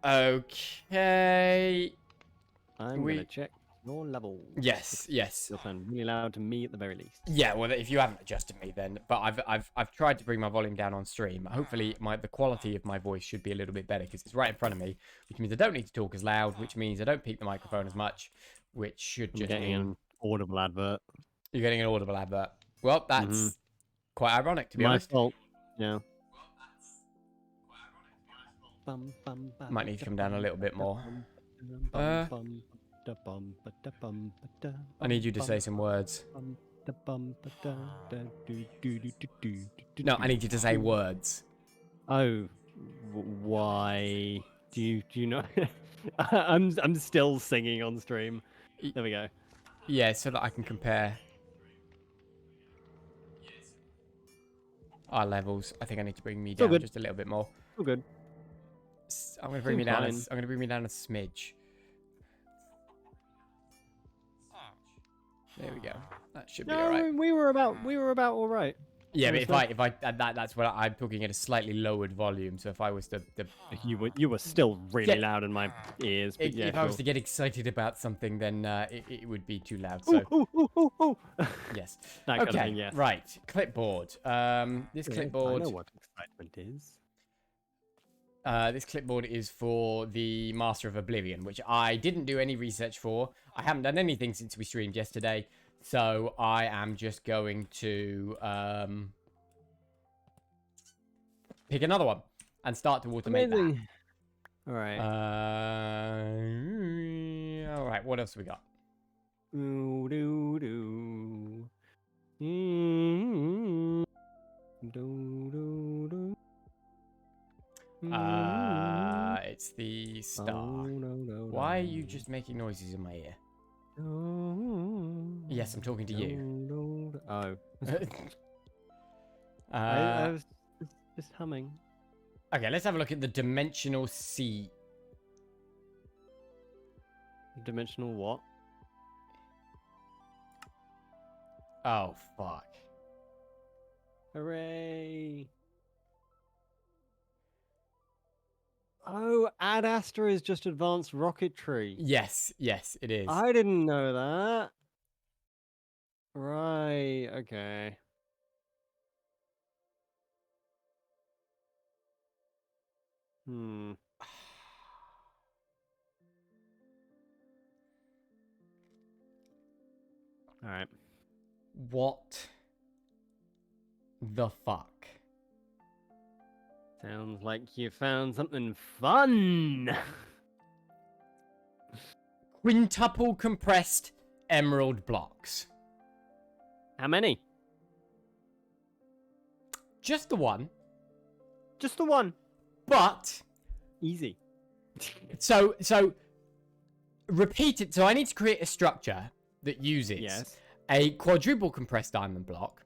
Okay. I'm going to check your level. Yes, yes. You'll sound really loud to me at the very least. Yeah, well, if you haven't adjusted me, then. But I've tried to bring my volume down on stream. Hopefully, the quality of my voice should be a little bit better because it's right in front of me, which means I don't need to talk as loud, which means I don't peak the microphone as much, which should just getting mean an audible advert. You're getting an audible advert. Well, that's quite ironic, to be honest. My fault. Yeah. Might need to come down a little bit more. I need you to say some words. No, I need you to say words. Oh, why do you know? I'm still singing on stream. There we go. Yeah, so that I can compare our levels. I think I need to bring me down just a little bit more. Oh, good. I'm gonna bring me down. I'm gonna bring me down a smidge. There we go. That should be alright. We were about all right. Yeah, but if I that's what I'm talking at a slightly lowered volume. So if I was to you were still really loud in my ears. But if I was to get excited about something, then it would be too loud. So yes. That okay. Kind of thing, yes. Right. Clipboard. This clipboard. I know what excitement is. This clipboard is for the Master of Oblivion, which I didn't do any research for. I haven't done anything since we streamed yesterday, so I am just going to pick another one and start to automate that. All right. All right. What else we got? It's the star. Why are you just making noises in my ear? Yes, I'm talking to you. Oh. I was just humming. Okay, let's have a look at the dimensional C. Dimensional what? Oh, fuck. Hooray. Oh, Ad Astra is just advanced rocketry. Yes, yes, it is. I didn't know that. Right, okay. All right. What the fuck? Sounds like you found something fun. Quintuple compressed emerald blocks. How many? Just the one. Just the one. But easy. So repeat it. So I need to create a structure that uses a quadruple compressed diamond block,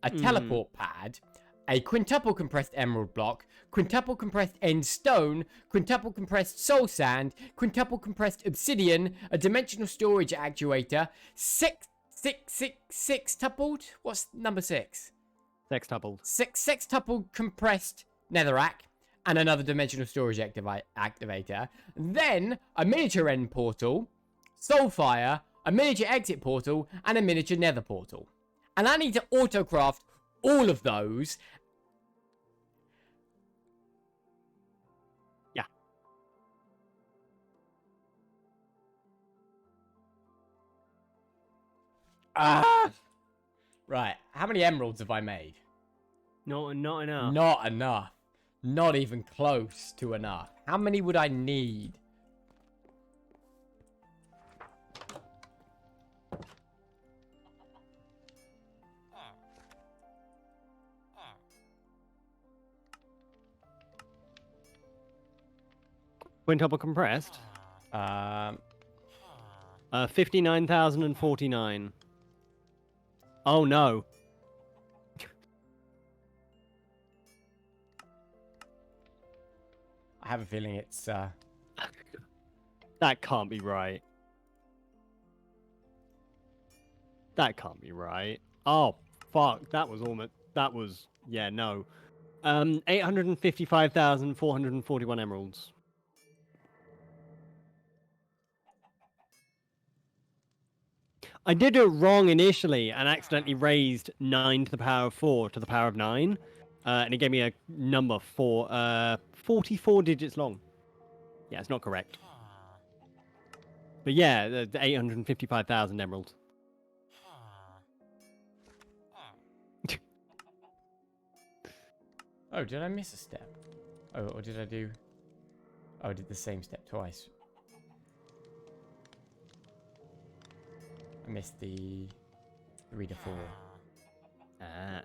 a teleport pad, a quintuple compressed emerald block, quintuple compressed end stone, quintuple compressed soul sand, quintuple compressed obsidian, a dimensional storage actuator, sextupled. What's number 6? Sextupled. Sextuple compressed netherrack, and another dimensional storage activator. Then a miniature end portal, soulfire, a miniature exit portal, and a miniature nether portal. And I need to autocraft all of those. Yeah. Right. How many emeralds have I made? Not enough. Not enough. Not even close to enough. How many would I need? Quintuple compressed? 59,049. Oh no. I have a feeling it's That can't be right. That can't be right. Oh, fuck. That was yeah, no. 855,441 emeralds. I did it wrong initially and accidentally raised 9 to the power of 4 to the power of 9. And it gave me a number for 44 digits long. Yeah, it's not correct. But yeah, the 855,000 emeralds. Oh, did I miss a step? Oh, or did I do... Oh, I did the same step twice. I missed the 3 to 4. Ah.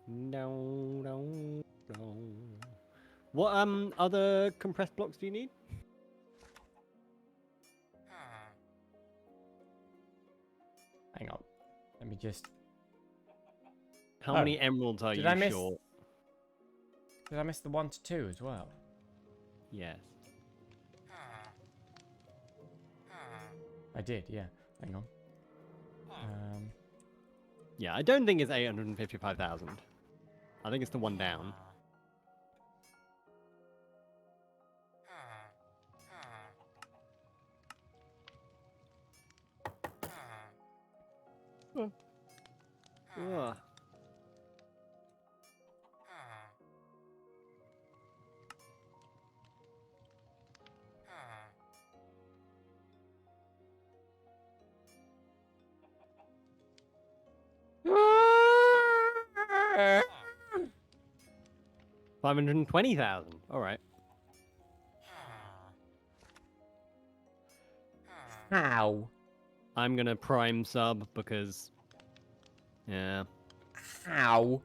No. What other compressed blocks do you need? Hang on. Let me just... How many emeralds are you short? Did I miss the 1 to 2 as well? Yes. I did, yeah. Hang on. Yeah, I don't think it's 855,000. I think it's the one down. Ugh. $520,000. All right. How? I'm gonna prime sub because, yeah. How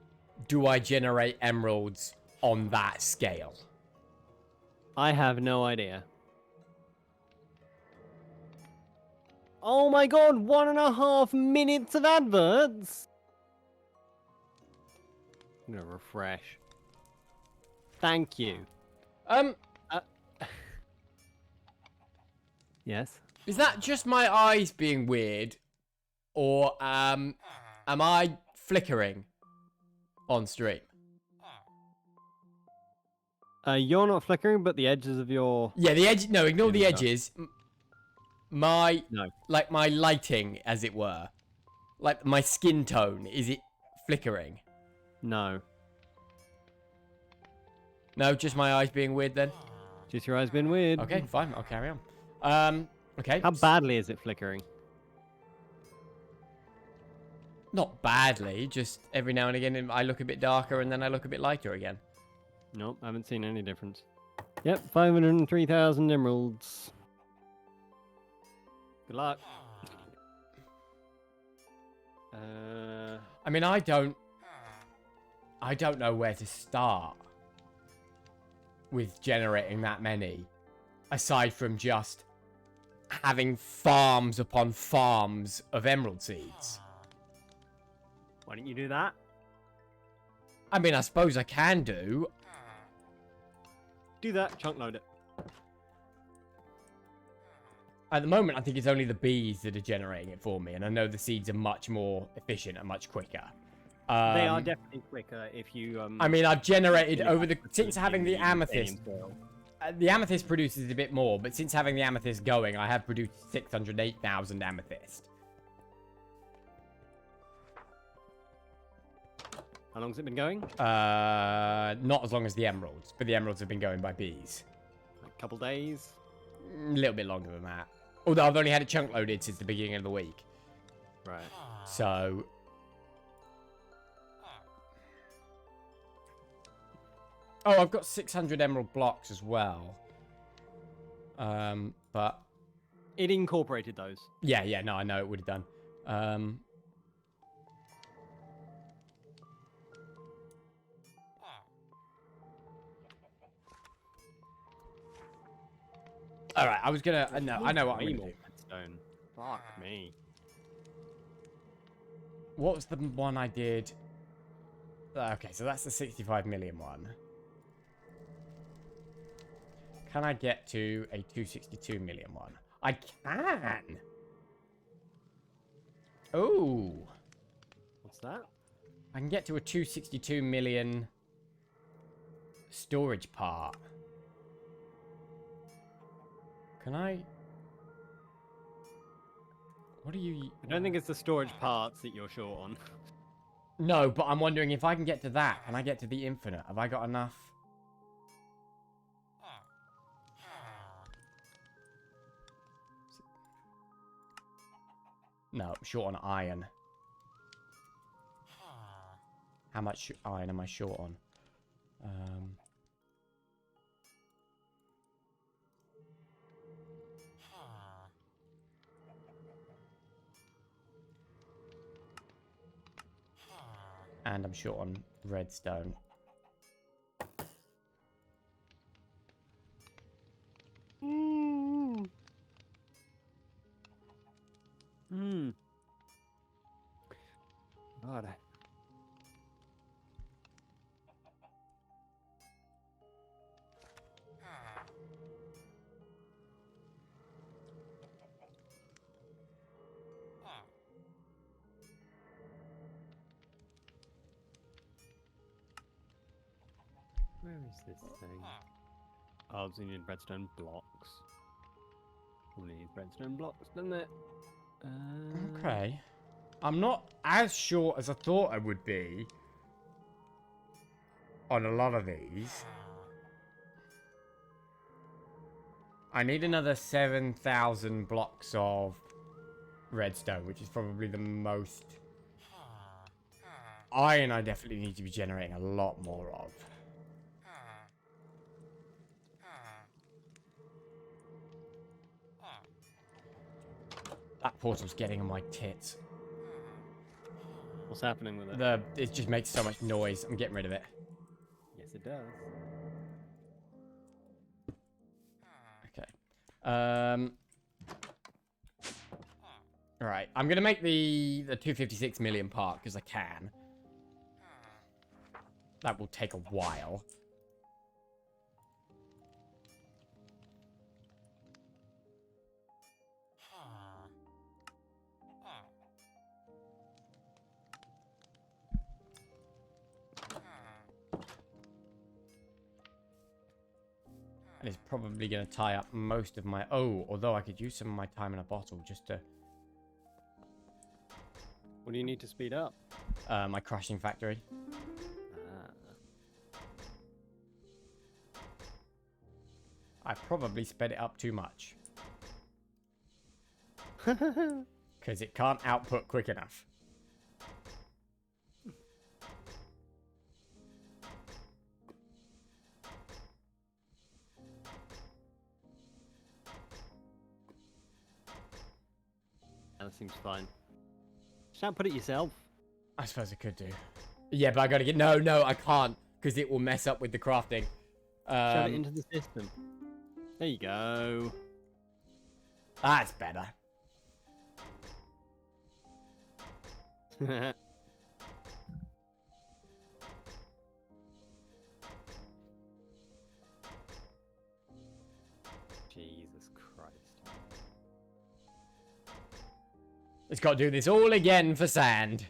do I generate emeralds on that scale? I have no idea. Oh my god, 1.5 minutes of adverts! I'm gonna refresh. Thank you. Yes? Is that just my eyes being weird? Or, am I flickering on stream? You're not flickering, but the edges of your... Yeah, the edge... No, ignore the edges. My... No. Like, my lighting, as it were. Like, my skin tone. Is it flickering? No. No, just my eyes being weird then? Just your eyes being weird. Okay, fine. I'll carry on. Okay. How badly is it flickering? Not badly, just every now and again I look a bit darker and then I look a bit lighter again. Nope, I haven't seen any difference. Yep, 503,000 emeralds. Good luck. I mean, I don't know where to start with generating that many, aside from just having farms upon farms of emerald seeds. Why don't you do that? I mean, I suppose I can do. Do that, chunk load it. At the moment, I think it's only the bees that are generating it for me, and I know the seeds are much more efficient and much quicker. They are definitely quicker if you... I mean, I've generated over the... Since having the amethyst... the amethyst produces a bit more, but since having the amethyst going, I have produced 608,000 amethyst. How long's it been going? Not as long as the emeralds, but the emeralds have been going by bees. Like a couple days? A little bit longer than that. Although I've only had it chunk loaded since the beginning of the week. Right. So... Oh, I've got 600 emerald blocks as well. But... It incorporated those. Yeah, no, I know it would have done. Alright, I was gonna... No, I know what I'm gonna do. Stone. Fuck me. What was the one I did? Okay, so that's the 65 million one. Can I get to a 262 million one? I can! Oh! What's that? I can get to a 262 million storage part. Can I... What are you... I don't think it's the storage parts that you're short on. No, but I'm wondering if I can get to that. Can I get to the infinite? Have I got enough? No, I'm short on iron. How much iron am I short on? And I'm short on redstone. God. Where is this thing? Oh, so you need redstone blocks. Probably need redstone blocks, doesn't it? Okay. I'm not as short as I thought I would be on a lot of these. I need another 7,000 blocks of redstone, which is probably the most iron I definitely need to be generating a lot more of. That portal's getting on my tits. What's happening with it? It just makes so much noise. I'm getting rid of it. Yes, it does. Okay. Alright, I'm gonna make the 256 million part because I can. That will take a while. And it's probably going to tie up most of my... Oh, although I could use some of my time in a bottle just to... What do you need to speed up? My crushing factory. I probably sped it up too much. Because it can't output quick enough. That seems fine. Shan't put it yourself. I suppose I could do. Yeah, but I gotta get... No, I can't. Because it will mess up with the crafting. Shove it into the system. There you go. That's better. Jesus Christ. It's got to do this all again for sand.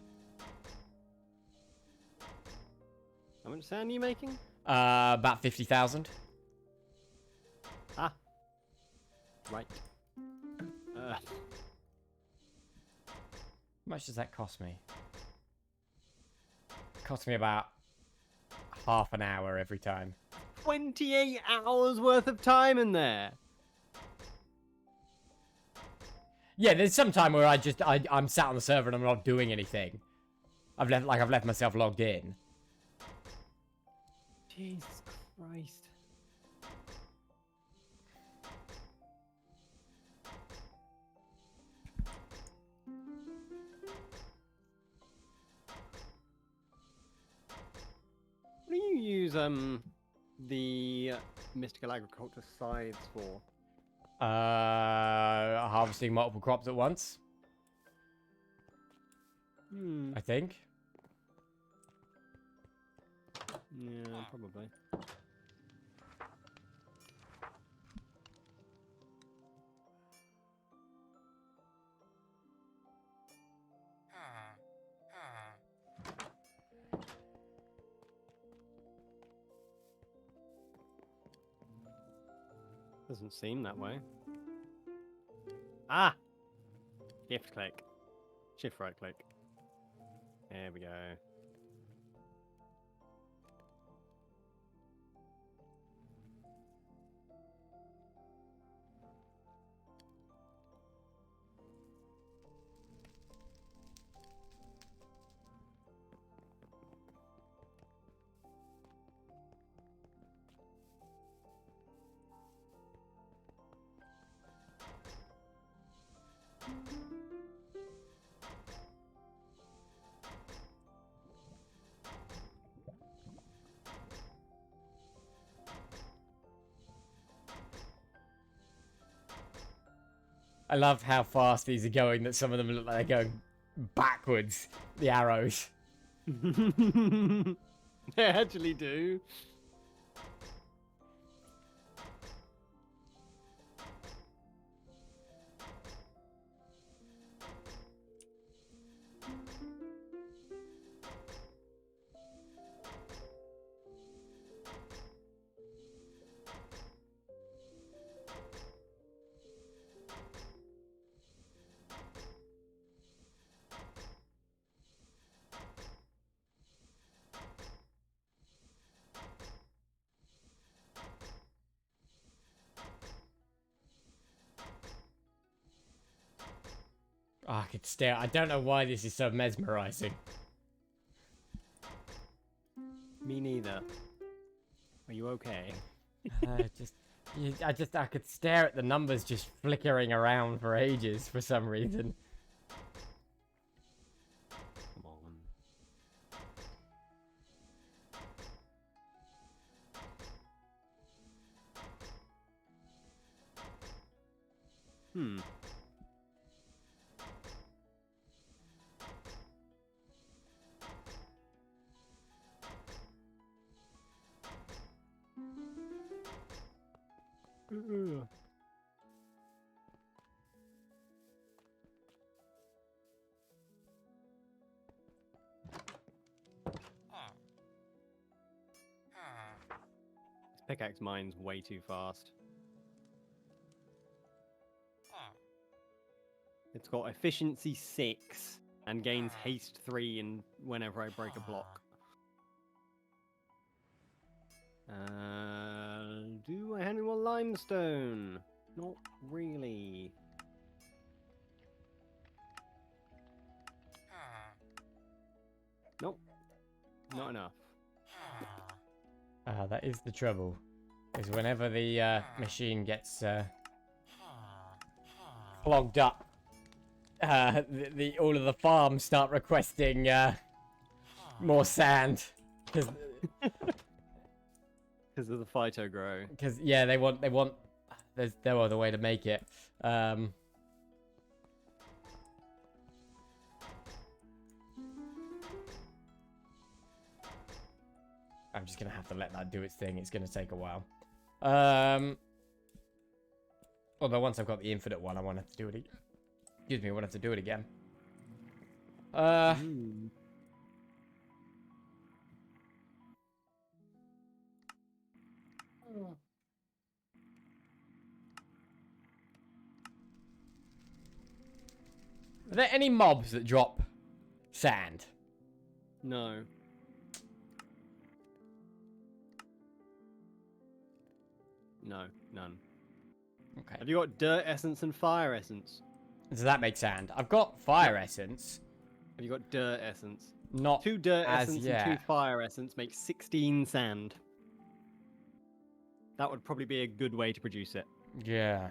How much sand are you making? About 50,000. Ah. Right. How much does that cost me? It costs me about half an hour every time. 28 hours worth of time in there. Yeah, there's some time where I'm sat on the server and I'm not doing anything. I've left myself logged in. Jesus Christ. What do you use the mystical agriculture scythes for? Harvesting multiple crops at once. I think. Yeah, probably. Doesn't seem that way. Ah! Shift click. Shift right click. There we go. I love how fast these are going, that some of them look like they're going backwards, the arrows. They actually do. Oh, I could stare. I don't know why this is so mesmerizing. Me neither. Are you okay? I could stare at the numbers just flickering around for ages for some reason. Come on. Hmm. Pickaxe mine's way too fast. It's got efficiency 6 and gains haste 3 in whenever I break a block. Do I have any more limestone? Not really. Nope. Not enough. That is the trouble. Is whenever the machine gets clogged up, all of the farms start requesting more sand because of the phyto grow. Because yeah, they want. There's no other way to make it. I'm just gonna have to let that do its thing. It's gonna take a while. Although once I've got the infinite one, I won't have to do it. Excuse me, I won't have to do it again. Are there any mobs that drop sand? No. No, none. Okay. Have you got dirt essence and fire essence? Does that make sand? I've got fire essence. Have you got dirt essence? Not 2 dirt as essence yet. and 2 fire essence make 16 sand. That would probably be a good way to produce it. Yeah.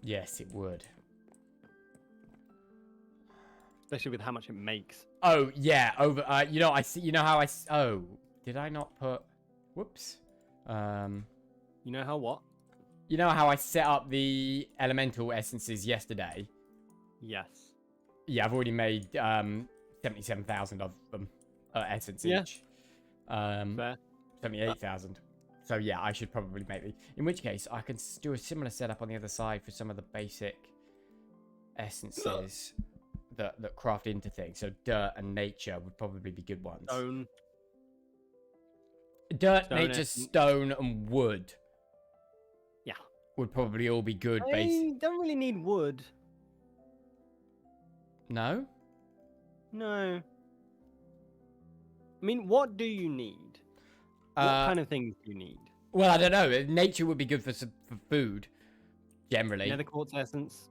Yes, it would. Especially with how much it makes. Oh yeah, over. You know, I see. You know how I. Oh, did I not put? Whoops. You know how what? You know how I set up the elemental essences yesterday? Yes. Yeah, I've already made 77,000 of them essence each. Fair. 78,000. So yeah, I should probably make the. In which case, I can do a similar setup on the other side for some of the basic essences that craft into things. So dirt and nature would probably be good ones. Stone. Dirt, Stone nature, essence. stone, and wood. Yeah. would probably all be good. I don't really need wood. No? No. I mean, what do you need? What kind of things do you need? Well, I don't know. Nature would be good for food, generally. Nether quartz essence.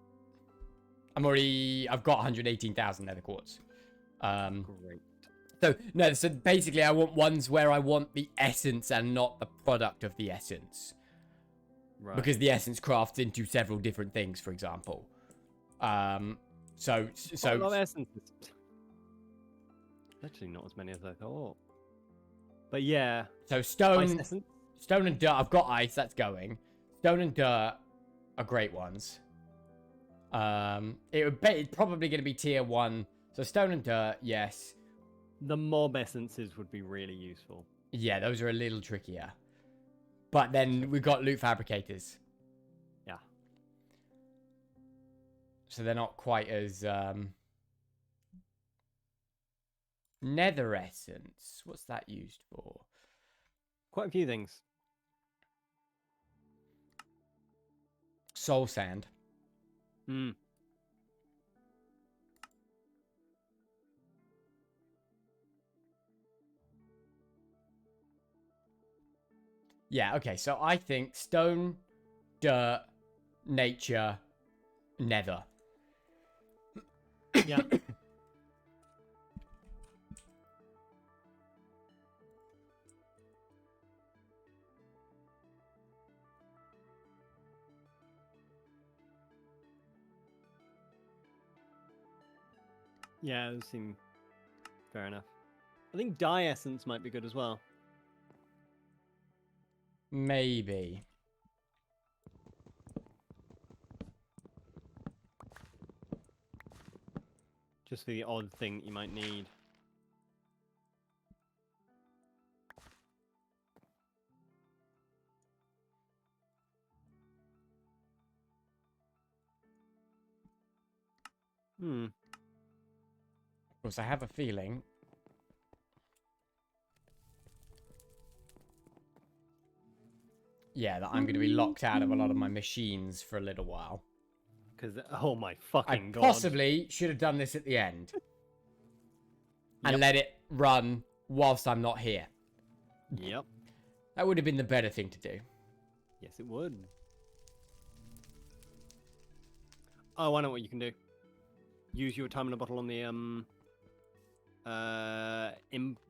I've got 118,000 nether quartz. Great. So basically I want ones where I want the essence and not the product of the essence. Right. Because the essence crafts into several different things, for example. So a lot of essences. Actually, not as many as I thought. But yeah. So Ice stone essence. Stone and dirt, I've got ice, that's going. Stone and dirt are great ones. It's probably going to be tier 1. So stone and dirt, yes. The mob essences would be really useful. Yeah, those are a little trickier. But then we've got loot fabricators. Yeah. So they're not quite as... Nether essence. What's that used for? Quite a few things. Soul sand. Hmm. Yeah, okay, so I think stone, dirt, nature, nether. Yeah. Yeah, those seem fair enough. I think dye essence might be good as well. Maybe. Just for the odd thing that you might need. Hmm. Of course, I have a feeling. Yeah, that I'm going to be locked out of a lot of my machines for a little while. Because, oh my fucking god. Possibly should have done this at the end. And let it run whilst I'm not here. Yep. That would have been the better thing to do. Yes, it would. Oh, I know what you can do. Use your time in a bottle on the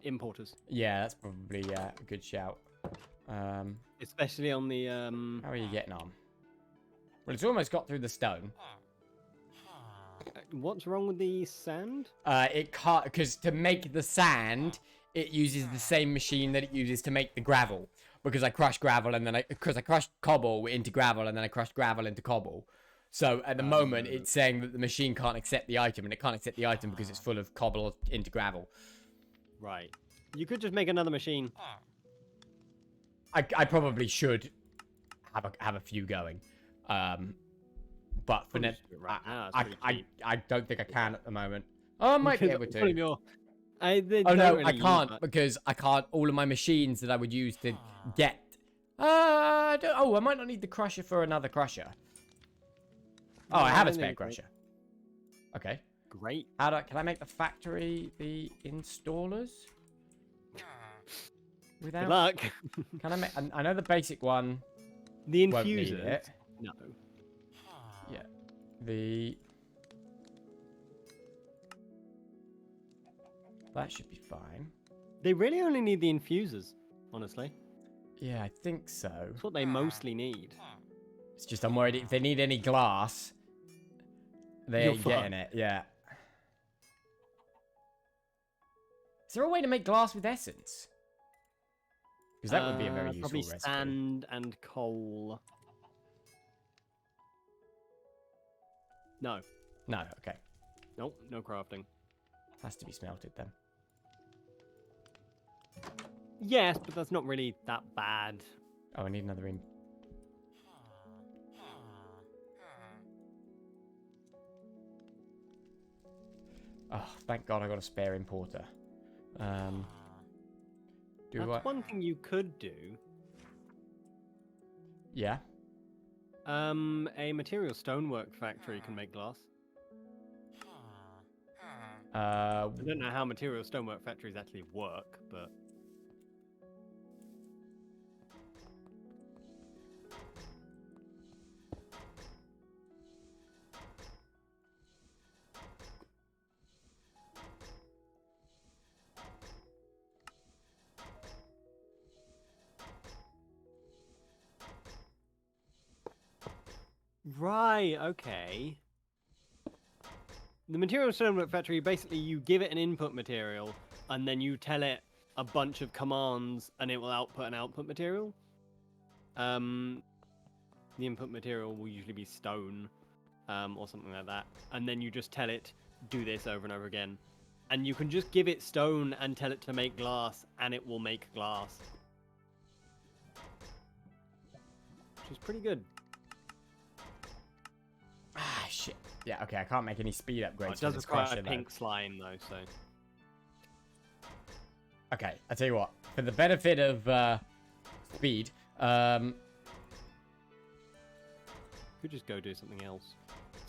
importers. Yeah, that's probably a good shout. Especially on the How are you getting on? Well, it's almost got through the stone. What's wrong with the sand? It can't, because to make the sand, it uses the same machine that it uses to make the gravel. Because I crushed gravel and then I crushed cobble into gravel and then I crushed gravel into cobble. So at the moment, it's saying that the machine can't accept the item, and it can't accept the item because it's full of cobble into gravel. Right. You could just make another machine. I probably should have a few going. But for now, I don't think I can at the moment. Oh, I might be able to. No, I can't because I can't. All of my machines that I would use to get. I might not need the crusher for another crusher. Oh, I have a spare crusher. Okay. Great. Can I make the factory the installers? Without... Good luck. Can I make? I know the basic one. The won't need infuser. It. No. Yeah. That should be fine. They really only need the infusers, honestly. Yeah, I think so. That's what they mostly need. It's just I'm worried if they need any glass, they ain't getting it. Yeah. Is there a way to make glass with essence? Because that would be a very useful probably recipe. Sand and coal. No. No, okay. Nope, no crafting. Has to be smelted then. Yes, but that's not really that bad. Oh, I need another in. Oh, thank God I got a spare importer. That's one thing you could do. Yeah. A material stonework factory can make glass. I don't know how material stonework factories actually work, but... Right, okay. The material stonework factory, basically you give it an input material, and then you tell it a bunch of commands, and it will output an output material. The input material will usually be stone, or something like that. And then you just tell it, do this over and over again. And you can just give it stone and tell it to make glass, and it will make glass. Which is pretty good. Ah, shit. Yeah, okay, I can't make any speed upgrades. It does require a pink slime, though, so... Okay, I'll tell you what. For the benefit of speed, could just go do something else.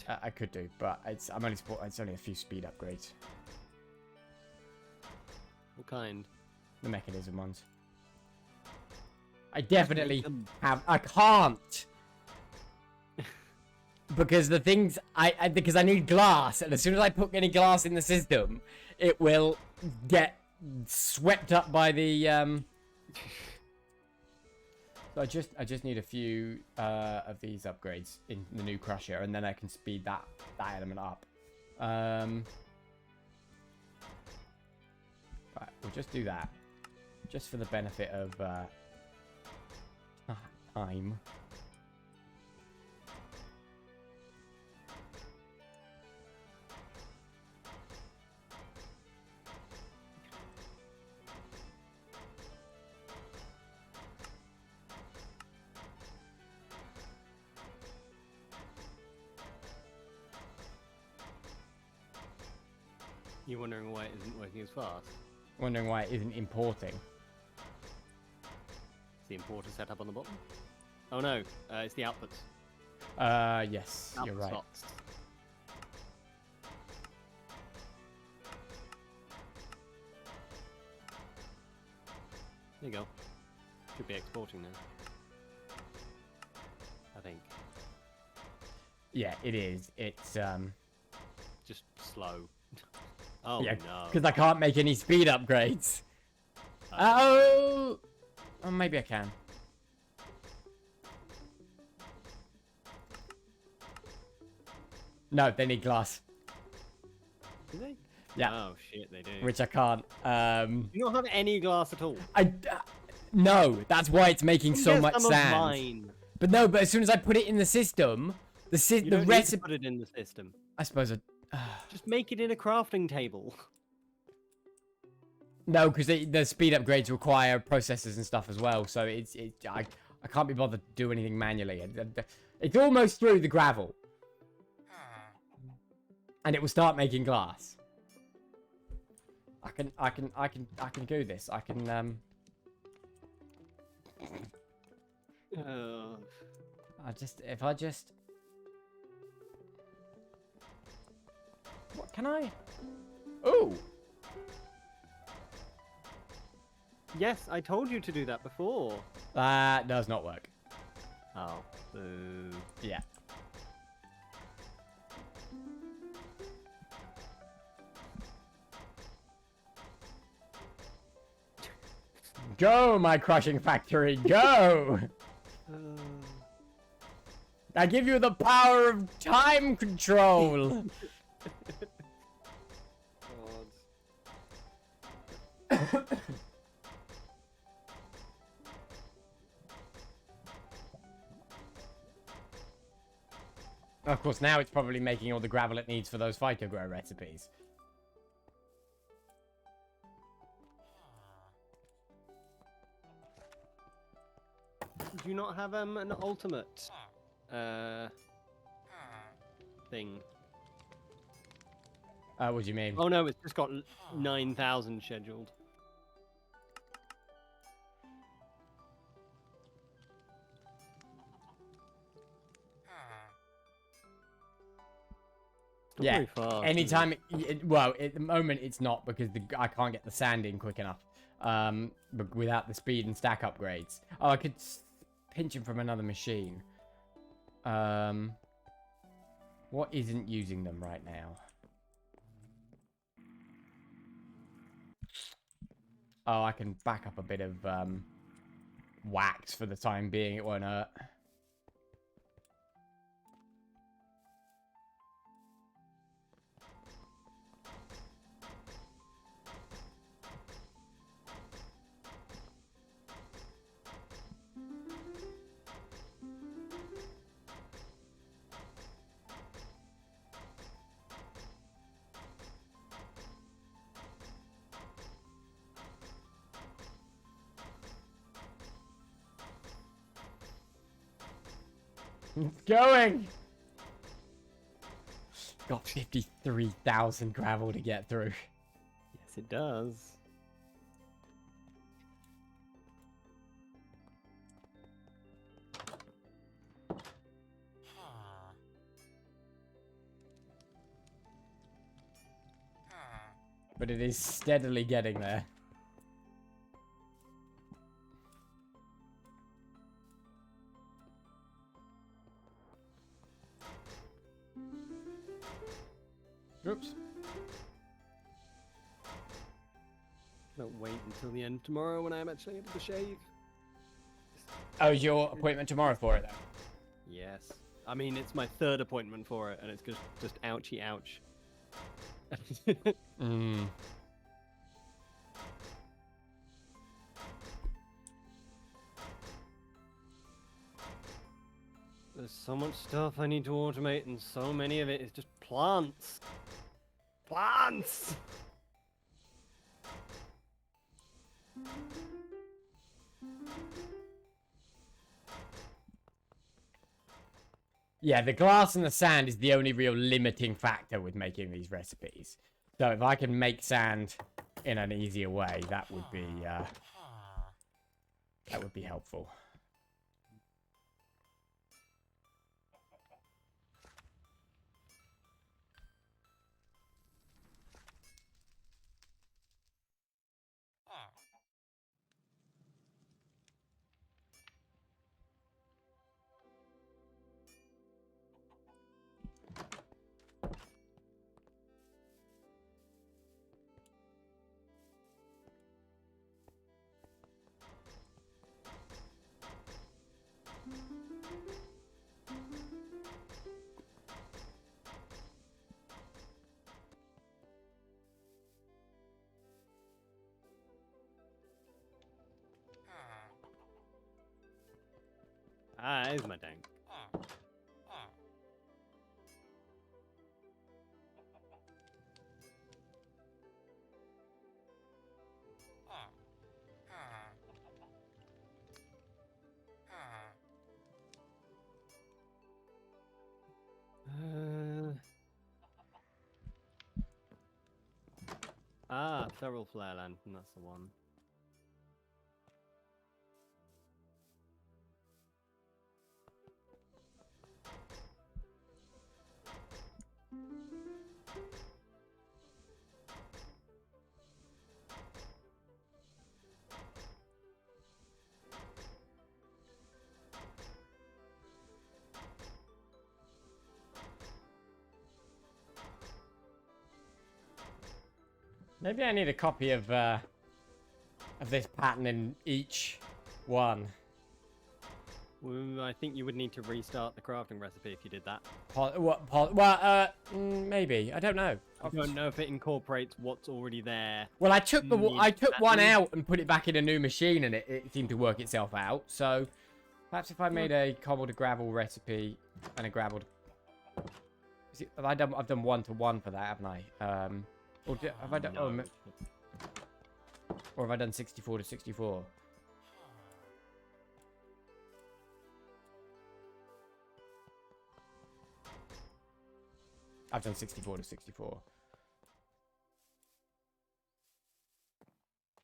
I could do, but it's only a few speed upgrades. What kind? The mechanism ones. I definitely have. I can't. Because the things because I need glass, and as soon as I put any glass in the system, it will get swept up by the So I just need a few of these upgrades in the new crusher, and then I can speed that element up. Right, we'll just do that, just for the benefit of time. You're wondering why it isn't working as fast? Wondering why it isn't importing. Is the importer set up on the bottom? Oh no, it's the outputs. Yes, you're right. Slots. There you go. Should be exporting now. I think. Yeah, it is. It's just slow. Oh yeah, no. because I can't make any speed upgrades. Oh, maybe I can. No, they need glass. Do they? Yeah. Oh shit, they do. Which I can't. You don't have any glass at all. No, that's why it's making so much some sand. Of mine. But no, but as soon as I put it in the system, the recipe. Put it in the system. I suppose just make it in a crafting table. No, because the speed upgrades require processors and stuff as well, so I can't be bothered to do anything manually. It's almost through the gravel, and it will start making glass. I can do this. I can if I just what can I? Oh. Yes, I told you to do that before. That does not work. Oh. Boo. Yeah. Go, my crushing factory, go! I give you the power of time control! God. Of course, now it's probably making all the gravel it needs for those Phytogrow recipes. Do you not have an ultimate thing? What do you mean? Oh no, it's just got 9,000 scheduled. Yeah. Very fast, Anytime. Well, at the moment it's not because I can't get the sand in quick enough. But without the speed and stack upgrades. Oh, I could pinch him from another machine. What isn't using them right now? Oh, I can back up a bit of wax for the time being. It won't hurt. It's going! Got 53,000 gravel to get through. Yes, it does. But it is steadily getting there. Oops. Don't wait until the end of tomorrow when I'm actually able to shave. Oh, is your appointment tomorrow for it, then? Yes. I mean, it's my third appointment for it, and it's just ouchy ouch. Mm. There's so much stuff I need to automate, and so many of it is just plants. Plants! Yeah, the glass and the sand is the only real limiting factor with making these recipes. So if I can make sand in an easier way, that would be helpful. Ah, there's my tank. Feral Flare Lantern, that's the one. Maybe I need a copy of this pattern in each one. Well, I think you would need to restart the crafting recipe if you did that. Maybe. I don't know. I don't know if it incorporates what's already there. Well, I took one out and put it back in a new machine, and it seemed to work itself out. So perhaps if I made a cobbled to gravel recipe and a gravel, I've done 1-to-1 for that, haven't I? Or have I done? No. Or have I done 64 to 64? I've done 64 to 64.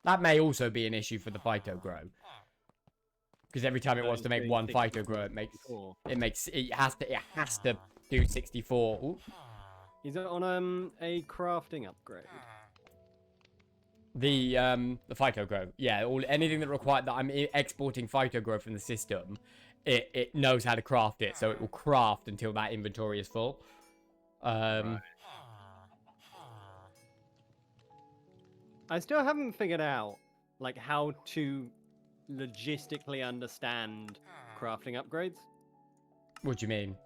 That may also be an issue for the Phyto Grow. Because every time it wants to make one Phyto Grow, it has to do 64. Ooh. Is it on a crafting upgrade? The phytogrow, yeah, anything that required that I'm exporting phytogrow from the system, it knows how to craft it, so it will craft until that inventory is full. Right. I still haven't figured out like how to logistically understand crafting upgrades. What do you mean?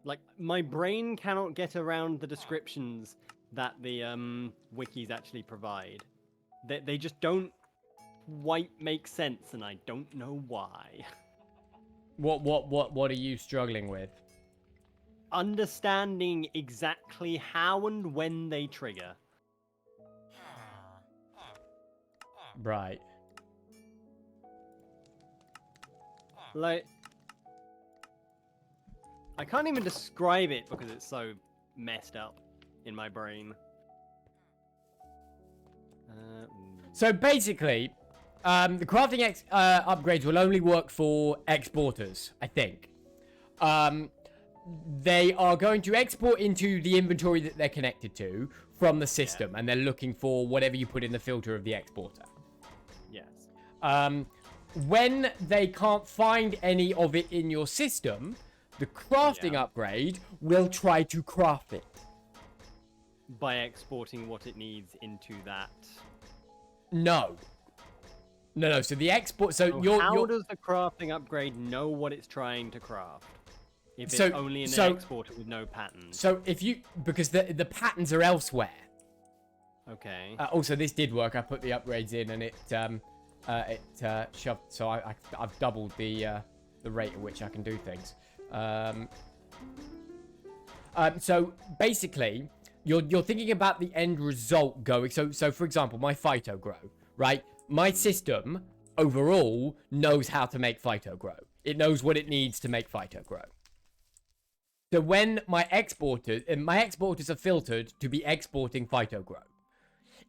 Like my brain cannot get around the descriptions that the wikis actually provide. They just don't quite make sense, and I don't know why. What are you struggling with? Understanding exactly how and when they trigger. Right. Like, I can't even describe it because it's so messed up in my brain. So basically, the crafting upgrades will only work for exporters, I think. They are going to export into the inventory that they're connected to from the system, and they're looking for whatever you put in the filter of the exporter. Yes. When they can't find any of it in your system, the crafting upgrade will try to craft it. By exporting what it needs into that. No. So the export. So how does the crafting upgrade know what it's trying to craft? If it's only an exporter with no patterns. So because the patterns are elsewhere. Okay. Also, this did work. I put the upgrades in, and it shoved. So I've doubled the rate at which I can do things. So basically, you're thinking about the end result going. So for example, my phytogrow, right? My system overall knows how to make phytogrow. It knows what it needs to make phytogrow. So when my exporters are filtered to be exporting phytogrow.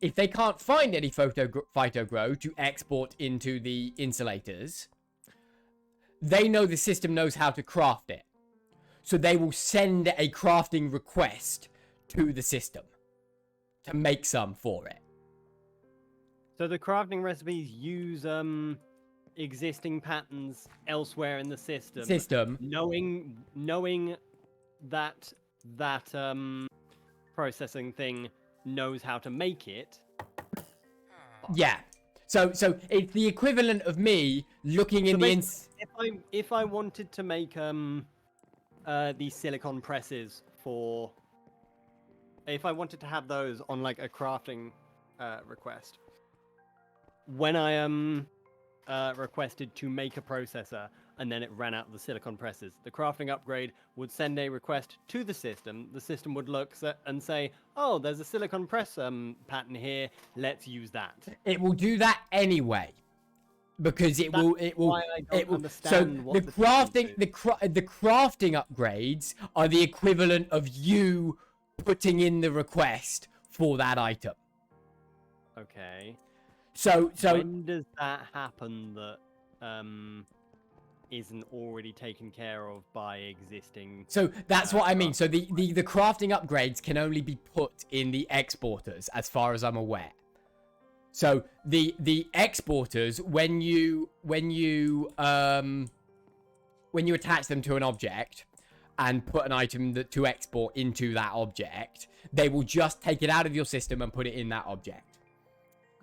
If they can't find any phytogrow to export into the insulators, they know the system knows how to craft it. So they will send a crafting request to the system to make some for it. So the crafting recipes use existing patterns elsewhere in the system. Knowing that processing thing knows how to make it. Yeah. So it's the equivalent of me looking in the if I wanted to make these silicon presses for, if I wanted to have those on like a crafting request, when I requested to make a processor and then it ran out the silicon presses, the crafting upgrade would send a request to the system. The system would look and say, oh, there's a silicon press pattern here, let's use that. It will do that anyway, because it will so the crafting upgrades are the equivalent of you putting in the request for that item. Okay. So when does that happen that isn't already taken care of by existing? So that's what I mean. So the crafting upgrades can only be put in the exporters, as far as I'm aware. So the exporters, when you attach them to an object and put an item to export into that object, they will just take it out of your system and put it in that object.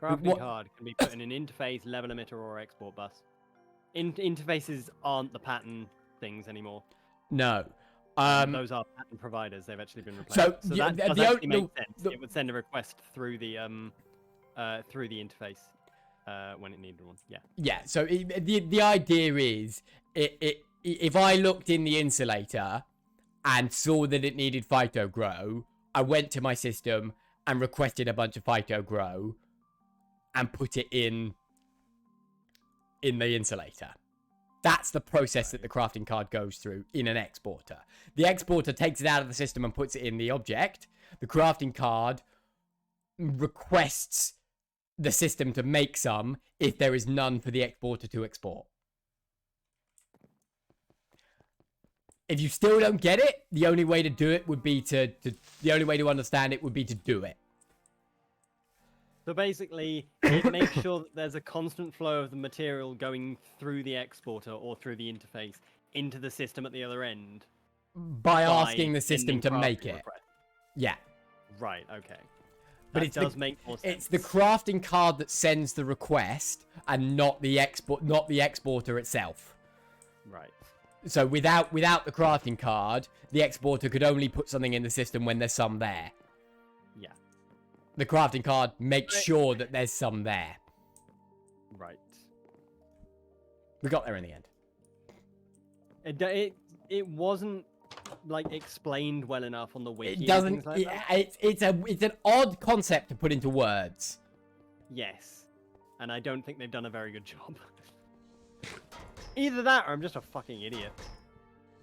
Crafting card can be put in an interface, level emitter, or export bus. Interfaces aren't the pattern things anymore. No. Those are pattern providers. They've actually been replaced. So that does actually make sense. It would send a request through the interface when it needed one. Yeah. Yeah. So the idea is, if I looked in the insulator and saw that it needed phytogrow, I went to my system and requested a bunch of phytogrow and put it in the insulator. That's the process that the crafting card goes through in an exporter. The exporter takes it out of the system and puts it in the object. The crafting card requests the system to make some if there is none for the exporter to export. if you still don't get it, the only way to do it would be the only way to understand it would be to do it. So basically, it makes sure that there's a constant flow of the material going through the exporter or through the interface into the system at the other end. By asking the system to make it. Request. Yeah. Right, okay. But That does make more sense. It's the crafting card that sends the request and not the exporter itself. Right. So without the crafting card, the exporter could only put something in the system when there's some there. Yeah. The crafting card makes sure that there's some there. Right. We got there in the end. It wasn't like explained well enough on the wiki. It doesn't. Like it's an odd concept to put into words. Yes, and I don't think they've done a very good job. Either that, or I'm just a fucking idiot.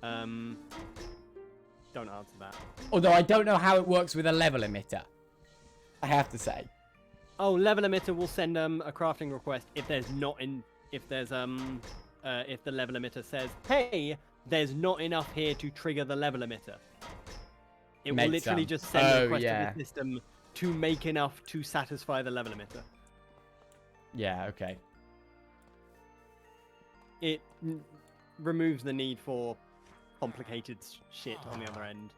Don't answer that. Although I don't know how it works with a level emitter. I have to say. Oh, level emitter will send a crafting request if the level emitter says, "Hey, there's not enough here to trigger the level emitter." It will literally just send a request to the system to make enough to satisfy the level emitter. Yeah. Okay. It removes the need for complicated shit on the other end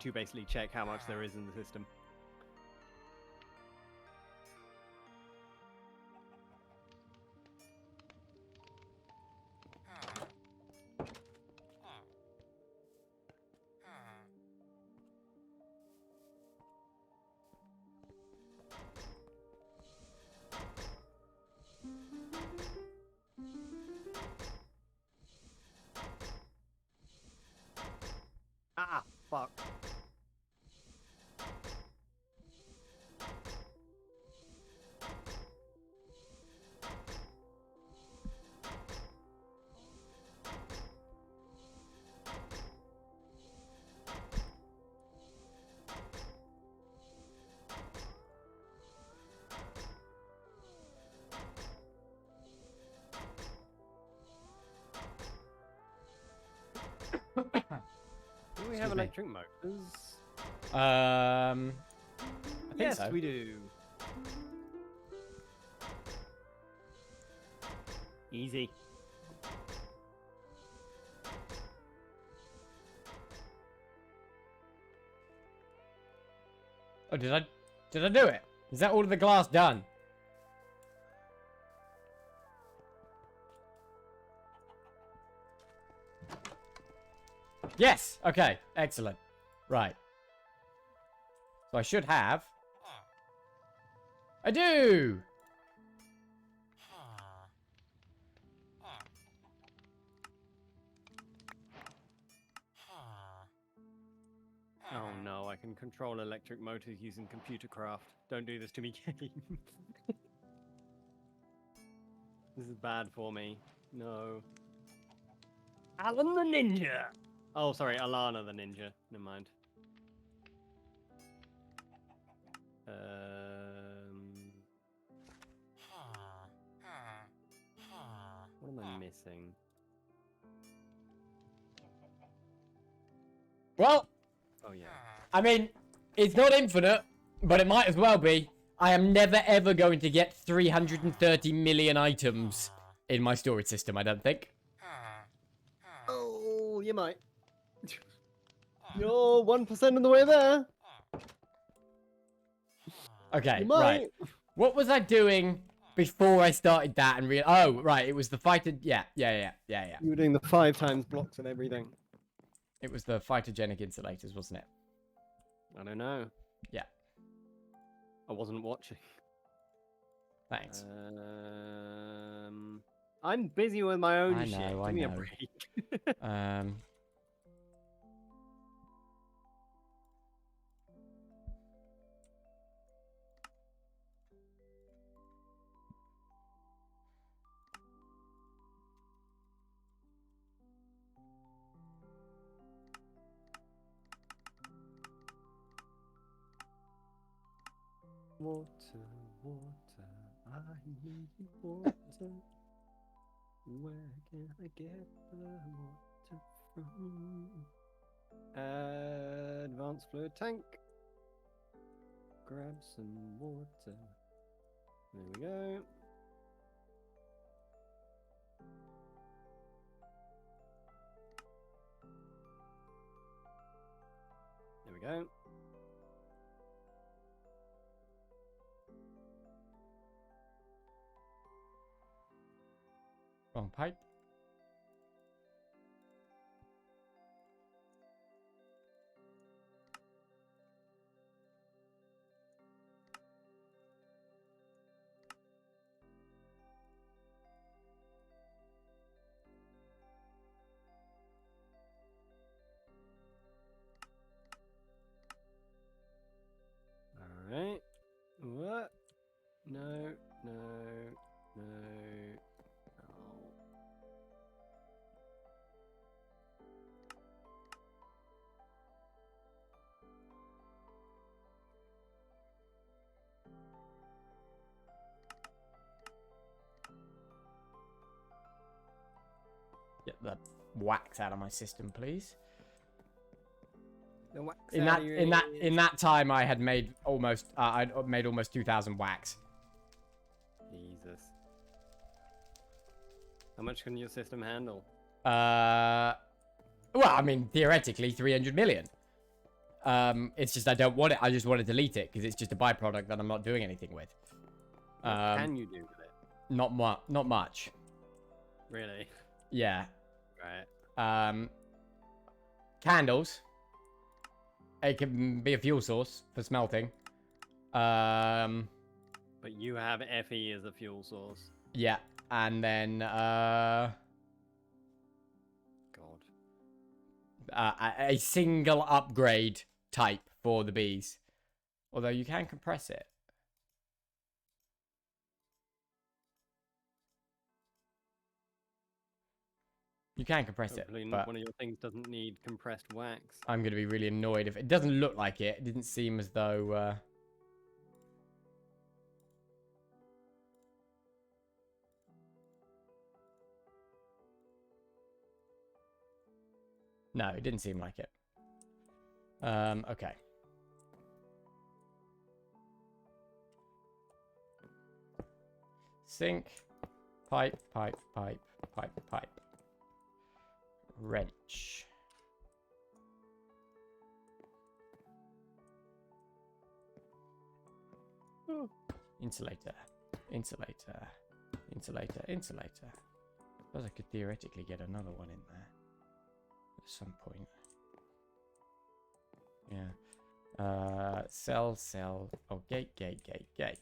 to basically check how much there is in the system. Ah, fuck. Do we have electric motors? I think Yes, so. we do. Easy. Oh, did I do it? Is that all of the glass done? Yes. Okay. Excellent. Right. So I should have. I do. Oh no, I can control electric motors using computer craft. Don't do this to me, game. This is bad for me. No. Alan the Ninja! Oh, sorry, Alana the Ninja. Never mind. What am I missing? Well, Oh yeah. I mean, it's not infinite, but it might as well be. I am never ever going to get 330 million items in my storage system, I don't think. Oh, you might. You're 1% of the way there. Okay, You might. right. What was I doing before I started that and oh, right, it was the fighter. Yeah. You were doing the 5 times blocks and everything. It was the phytogenic insulators, wasn't it? I don't know. Yeah. I wasn't watching. Thanks. I'm busy with my own I shit. know, Give me a know. break. Water, water, I need water. Where can I get the water Advanced fluid tank. Grab some water. There we go. There we go. Wrong pipe. Alright. What? No, no, no. Oh. Get the wax out of my system, please. The wax In that time, I had made almost I'd made almost 2,000 wax. Jesus. How much can your system handle? Well, I mean, theoretically, 300 million. It's just I don't want it. I just want to delete it because it's just a byproduct that I'm not doing anything with. What can you do with it? Not much. Really? Yeah. Right. Candles. It can be a fuel source for smelting. But you have Fe as a fuel source. Yeah, and then God. A single upgrade type for the bees. Although you can compress it. You can compress Hopefully it, not but one of your things doesn't need compressed wax. I'm going to be really annoyed if it doesn't look like it. It didn't seem as though... No, it didn't seem like it. Okay. Sink, pipe, pipe, pipe, pipe, pipe. Wrench. Insulator, insulator, insulator, insulator. I suppose I could theoretically get another one in there at some point. Yeah. Cell, cell. Oh, gate, gate, gate, gate.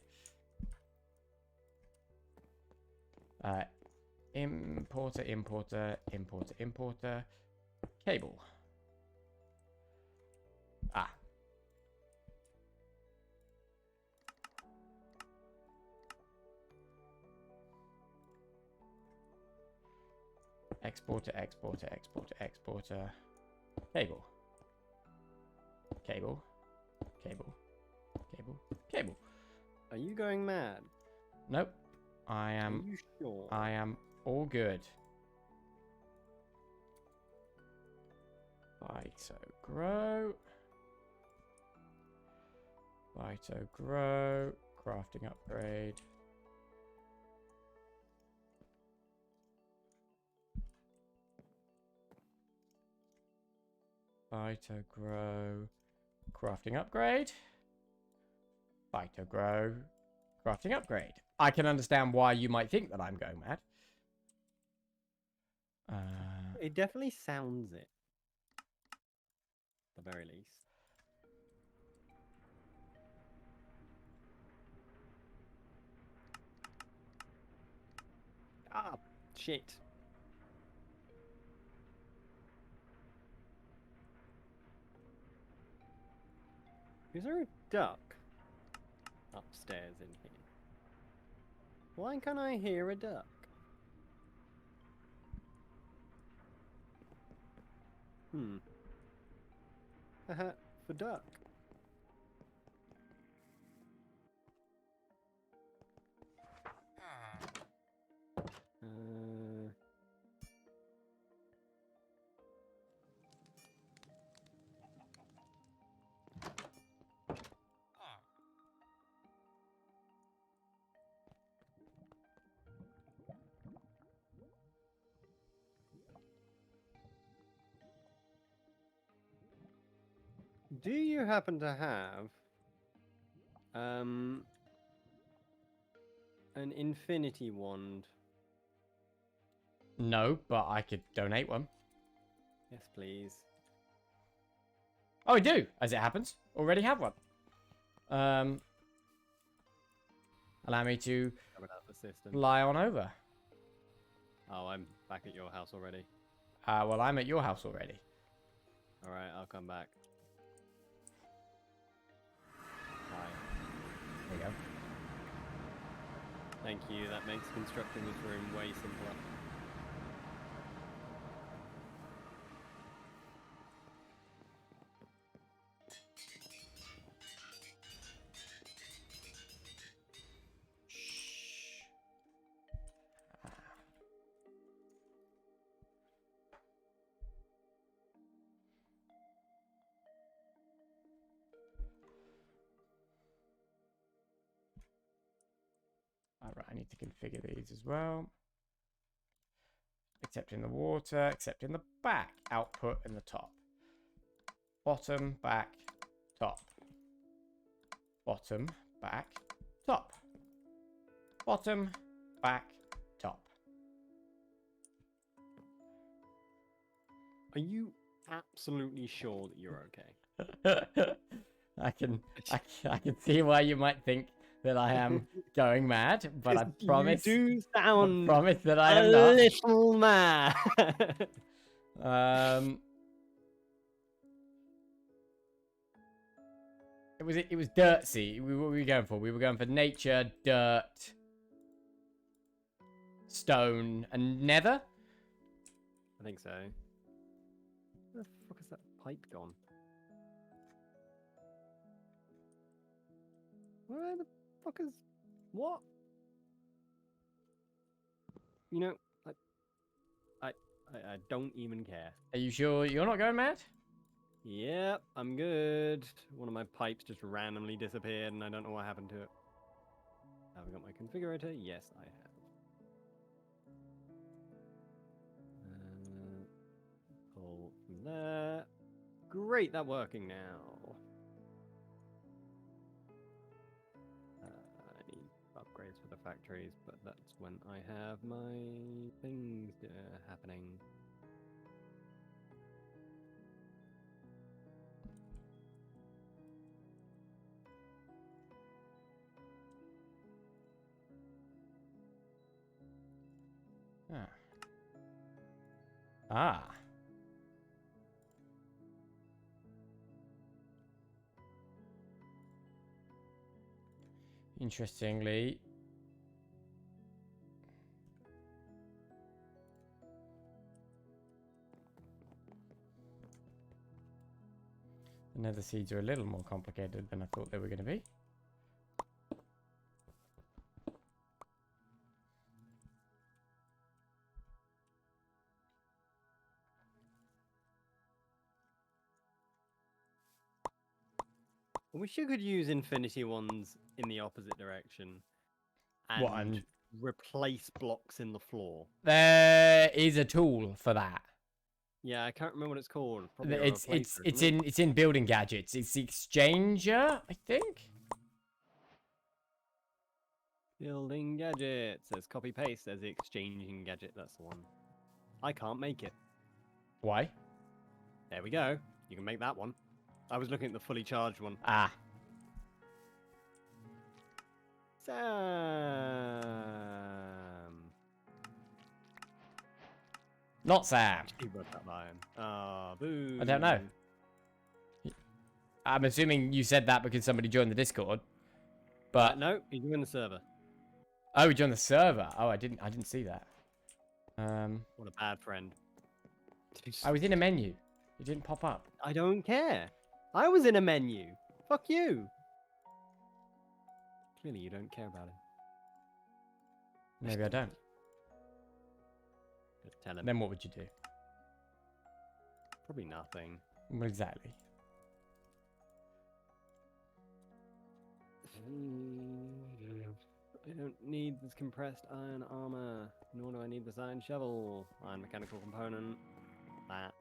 Importer, importer, importer, importer. Cable. Ah. Exporter, exporter, exporter, exporter. Cable. Cable. Cable. Cable. Cable. Are you going mad? Nope. I am. Are you sure? I am all good. Phyto grow. Phyto grow. Crafting upgrade. Phyto grow. Crafting upgrade. Phyto grow. Crafting upgrade. I can understand why you might think that I'm going mad. It definitely sounds it. At the very least. Ah, shit. Is there a duck upstairs in here? Why can't I hear a duck? Haha, for duck. Do you happen to have an infinity wand? No, but I could donate one. Yes, please. Oh, I do, as it happens. Already have one. Allow me to fly on over. Oh, I'm back at your house already. Well, I'm at your house already. All right, I'll come back. Hi. There you go. Thank you. That makes constructing this room way simpler. Alright, I need to configure these as well. Except in the water, except in the back. Output in the top. Bottom, back, top. Bottom, back, top. Bottom, back, top. Are you absolutely sure that you're okay? I can see why you might think that I am going mad, but I promise. You do sound. I promise that I am a not. little mad. It was dirtsy. What were we going for? We were going for nature, dirt, stone, and nether. I think so. Where the fuck is that pipe gone? Where the fuck is what? You know, I don't even care. Are you sure you're not going mad? Yep, I'm good. One of my pipes just randomly disappeared and I don't know what happened to it. Have I got my configurator? Yes, I have. Pull from there. Great, that's working now. I need upgrades for the factories, but that's when I have my things happening. Ah. Interestingly, the nether seeds are a little more complicated than I thought they were going to be. I wish you could use infinity ones in the opposite direction and What, and replace blocks in the floor. there is a tool for that. Yeah, I can't remember what it's called. Probably It's in building gadgets. It's the exchanger, I think. Building gadgets. There's copy paste. There's the exchanging gadget. That's the one. I can't make it. Why? There we go. You can make that one. I was looking at the fully charged one. Ah. Sam. Not Sam. He wrote that line. Ah, boo. I don't know. I'm assuming you said that because somebody joined the Discord. But no, he joined the server. Oh, he joined the server. Oh, I didn't see that. What a bad friend. I was in a menu. It didn't pop up. I don't care. I was in a menu. Fuck you. Clearly you don't care about him. Maybe I don't. Just tell him. Then what would you do? Probably nothing. Well, exactly. I don't need this compressed iron armor, nor do I need this iron shovel. Iron mechanical component. That.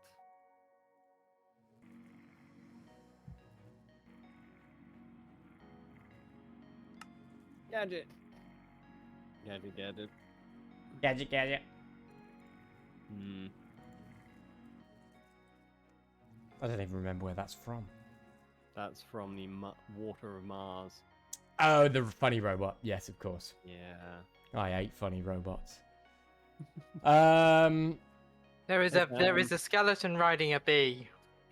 Gadget. Gadget, gadget. Gadget, gadget. I don't even remember where that's from. That's from the Water of Mars. Oh, the funny robot. Yes, of course. Yeah. I hate funny robots. There is a skeleton riding a bee,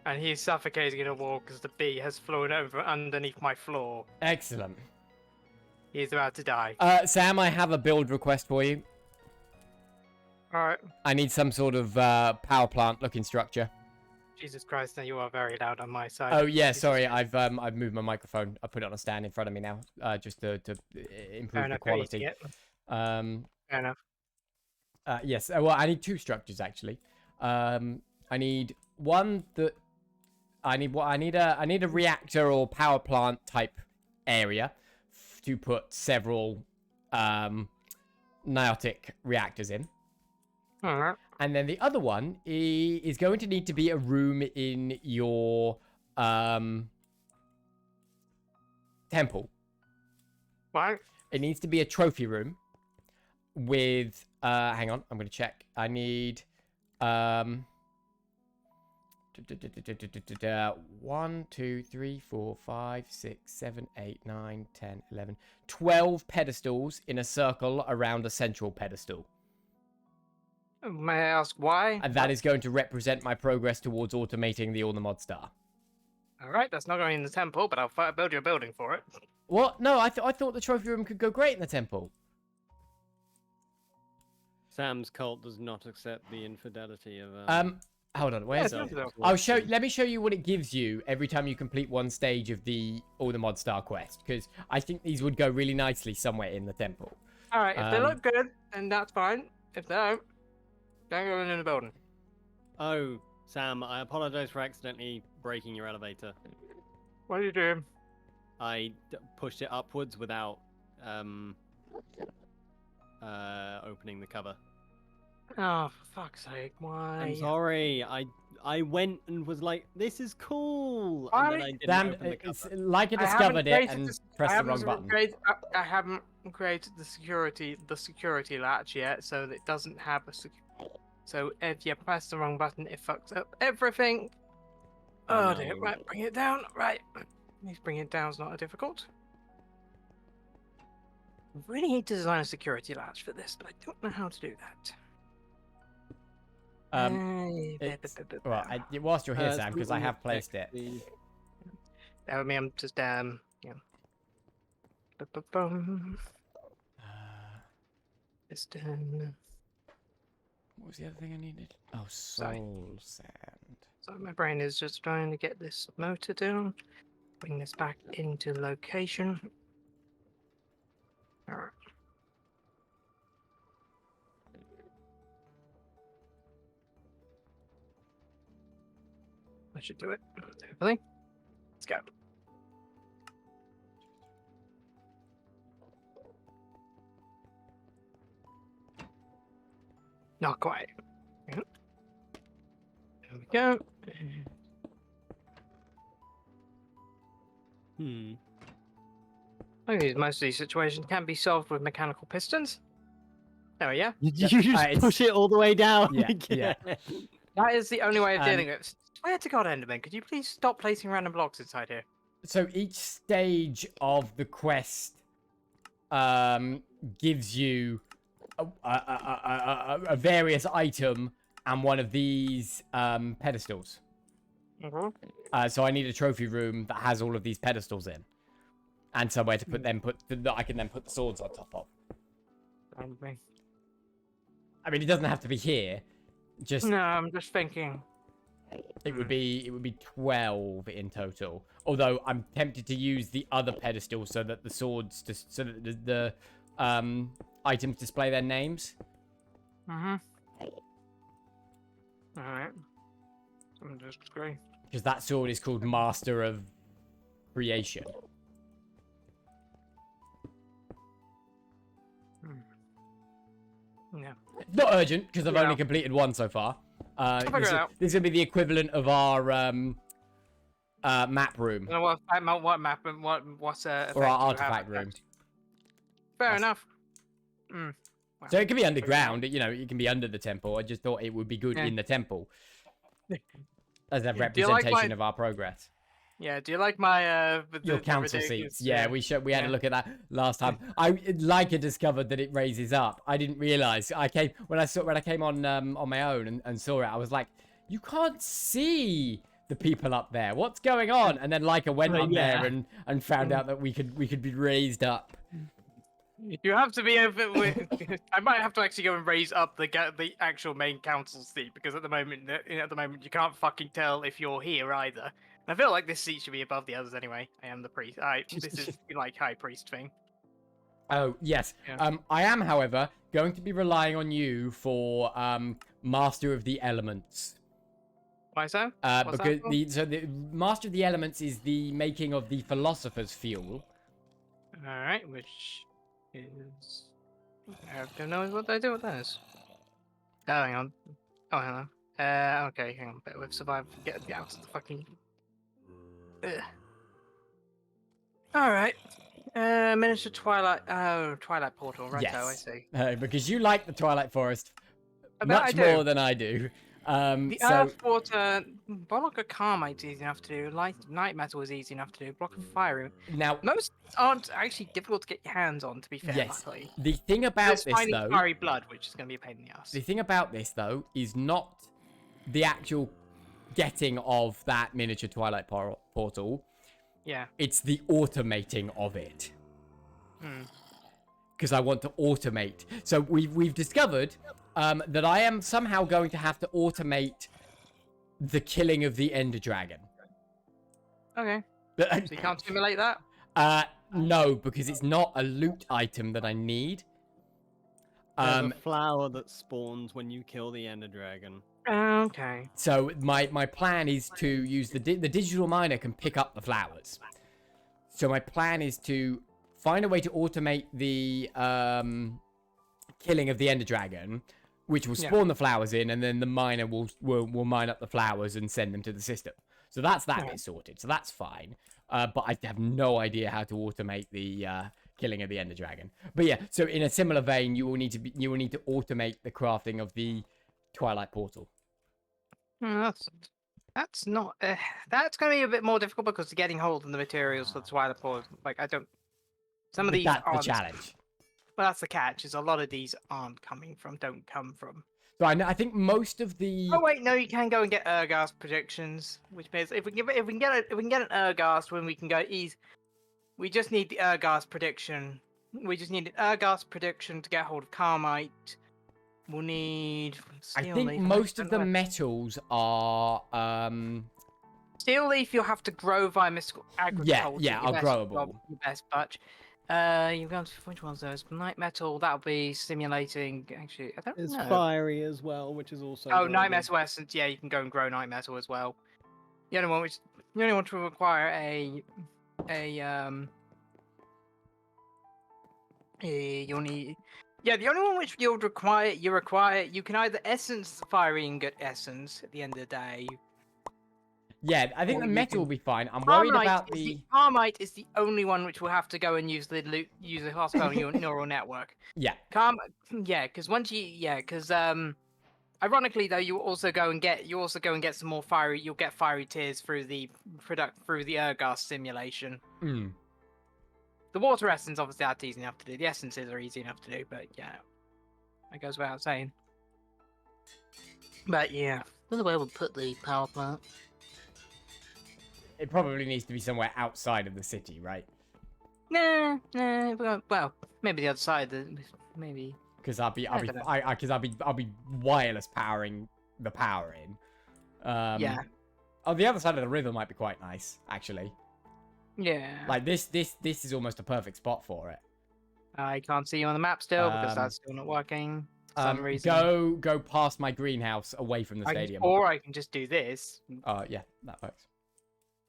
and he's suffocating in a wall because the bee has flown over underneath my floor. Excellent. He's about to die. Sam, I have a build request for you. Alright. I need some sort of power plant looking structure. Jesus Christ, now you are very loud on my side. Oh yeah, sorry, I've moved my microphone. I put it on a stand in front of me now, just to improve the quality. Fair enough. Yes. Well, I need 2 structures actually. I need one that I need a reactor or power plant type area to put several Niotic reactors in. Alright. And then the other one is going to need to be a room in your temple. What? It needs to be a trophy room with hang on, I'm gonna check. I need 1, 2, 3, 4, 5, 6, 7, 8, 9, 10, 11, 12 pedestals in a circle around a central pedestal. May I ask why? And that is going to represent my progress towards automating the All-the-Mod Star. Alright, that's not going in the temple, but I'll build you a building for it. What? No, I thought the trophy room could go great in the temple. Sam's cult does not accept the infidelity of. Hold on, where's it? Let me show you what it gives you every time you complete one stage of the All-the-Mod Star quest, because I think these would go really nicely somewhere in the temple. Alright, if they look good, then that's fine. If they don't go in the building. Oh, Sam, I apologize for accidentally breaking your elevator. What are you doing? I pushed it upwards without opening the cover. Oh, for fuck's sake, why? I'm sorry. I went and was like, "This is cool," and then I didn't open the cover. It's like I discovered it and pressed the wrong button. I haven't created the security latch yet, so that it doesn't have a So if you press the wrong button, it fucks up everything. Oh dear. Right, bring it down. Right. Please bring it down. It's not difficult. I really need to design a security latch for this, but I don't know how to do that. Whilst you're here, Sam, because I have placed it. That would mean I'm just yeah. Piston. What was the other thing I needed? Oh, soul sand. So my brain is just trying to get this motor down. Bring this back into location. Alright. I should do it. Hopefully. Let's go. Not quite. There we go. I think most of these situations can be solved with mechanical pistons. There we go. You just push it all the way down. Yeah. That is the only way of dealing with it. Swear to God, Enderman, could you please stop placing random blocks inside here? So each stage of the quest gives you a various item and one of these pedestals. So I need a trophy room that has all of these pedestals in, and somewhere to put them. I can then put the swords on top of. I mean, it doesn't have to be here. Just no, I'm just thinking. It would be 12 in total. Although I'm tempted to use the other pedestal so that the swords, so that the items display their names. All right. I'm just great. Because that sword is called Master of Creation. Yeah. Not urgent, because I've only completed one so far. This is going to be the equivalent of our map room. What map? What's or our artifact room. Fair enough. Mm. Wow. So it can be underground. You know, it can be under the temple. I just thought it would be good in the temple as a representation of our progress. Yeah, do you like my your council seats? Yeah, we had a look at that last time. Leica discovered that it raises up. I didn't realize. When I came on my own and saw it. I was like, you can't see the people up there. What's going on? And then Leica went on there and found out that we could be raised up. You have to be I might have to actually go and raise up the actual main council seat, because at the moment you can't fucking tell if you're here either. I feel like this seat should be above the others anyway. I am the priest. This is like high priest thing. Oh, yes. Yeah. I am, however, going to be relying on you for Master of the Elements. Why so? Because the Master of the Elements is the making of the Philosopher's Fuel. Alright, which is... I don't know what they do with those. Oh, hang on. Oh, hang on. Okay, hang on. But we've survived. Get out of the fucking... Alright. Miniature Twilight... Oh, Twilight Portal. Right, yes. I see. Because you like the Twilight Forest much more than I do. The Earth Water... Block of Carmite is easy enough to do. Night Metal is easy enough to do. Block of Fire... Now... Most aren't actually difficult to get your hands on, to be fair. Yes. Luckily. The thing about this, though... Fiery Blood, which is going to be a pain in the ass. The thing about this, though, is not the actual getting of that miniature Twilight Portal. Yeah. It's the automating of it. Because I want to automate. So we've discovered that I am somehow going to have to automate the killing of the Ender Dragon. Okay. So you can't simulate that? No, because it's not a loot item that I need. There's a flower that spawns when you kill the Ender Dragon. Okay. So my plan is to use the digital miner can pick up the flowers. So my plan is to find a way to automate the killing of the Ender Dragon, which will spawn the flowers in, and then the miner will mine up the flowers and send them to the system. So that's that bit sorted. So that's fine. But I have no idea how to automate the killing of the Ender Dragon. But yeah, so in a similar vein, you will need to automate the crafting of the Twilight Portal. That's not. That's going to be a bit more difficult because getting hold of the materials for the Twilight Portal. Like I don't. Some of these that's aren't. The challenge. Well, that's the catch. Is a lot of these don't come from. So I think most of the. Oh wait, no, you can go and get Ergast predictions, which means if we can get an Ergast, when we can go easy. We just need the Ergast prediction. We just need an Ergast prediction to get hold of Carmite. We'll need. I think most of the metals are. Steel leaf, you'll have to grow via mystical agriculture. Yeah, are growable. Your best batch. You've got which one's those? Night metal. That'll be simulating. Actually, I don't know. There's fiery as well, which is also. Oh, night metal essence. Yeah, you can go and grow night metal as well. You only want to require you'll need. Yeah, the only one which you require, you can either essence fiery ingot essence at the end of the day. Yeah, I think the metal will be fine. I'm worried about the Carmite is the only one which will have to go and use the Hospital neural network. Yeah. Because ironically though, you also go and get some more fiery. You'll get fiery tears through the Ergast simulation. The water essence, obviously, that's easy enough to do. The essences are easy enough to do, but yeah, that goes without saying. But yeah, wonder where we'll put the power plant. It probably needs to be somewhere outside of the city, right? Nah. Well, maybe the other side. Maybe. Because I'll be wireless powering the power in. Yeah. Oh, the other side of the river might be quite nice, actually. Yeah. Like this is almost a perfect spot for it. I can't see you on the map still because that's still not working for some reason. Go past my greenhouse away from the stadium. Or I can just do this. Yeah, that works.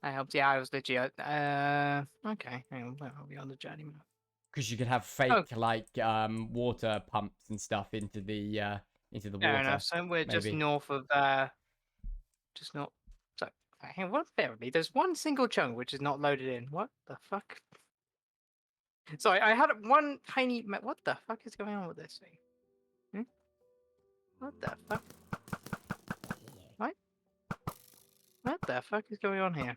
That helps. Yeah, I was legit. Okay, hang on. Where are we on the journey map? Because you could have fake water pumps and stuff into the water. Fair enough. So we're just north of just not. Hang on, what? There's one single chunk which is not loaded in. What the fuck? Sorry, I had one tiny. What the fuck is going on with this thing? Hmm? What the fuck? What? What the fuck is going on here?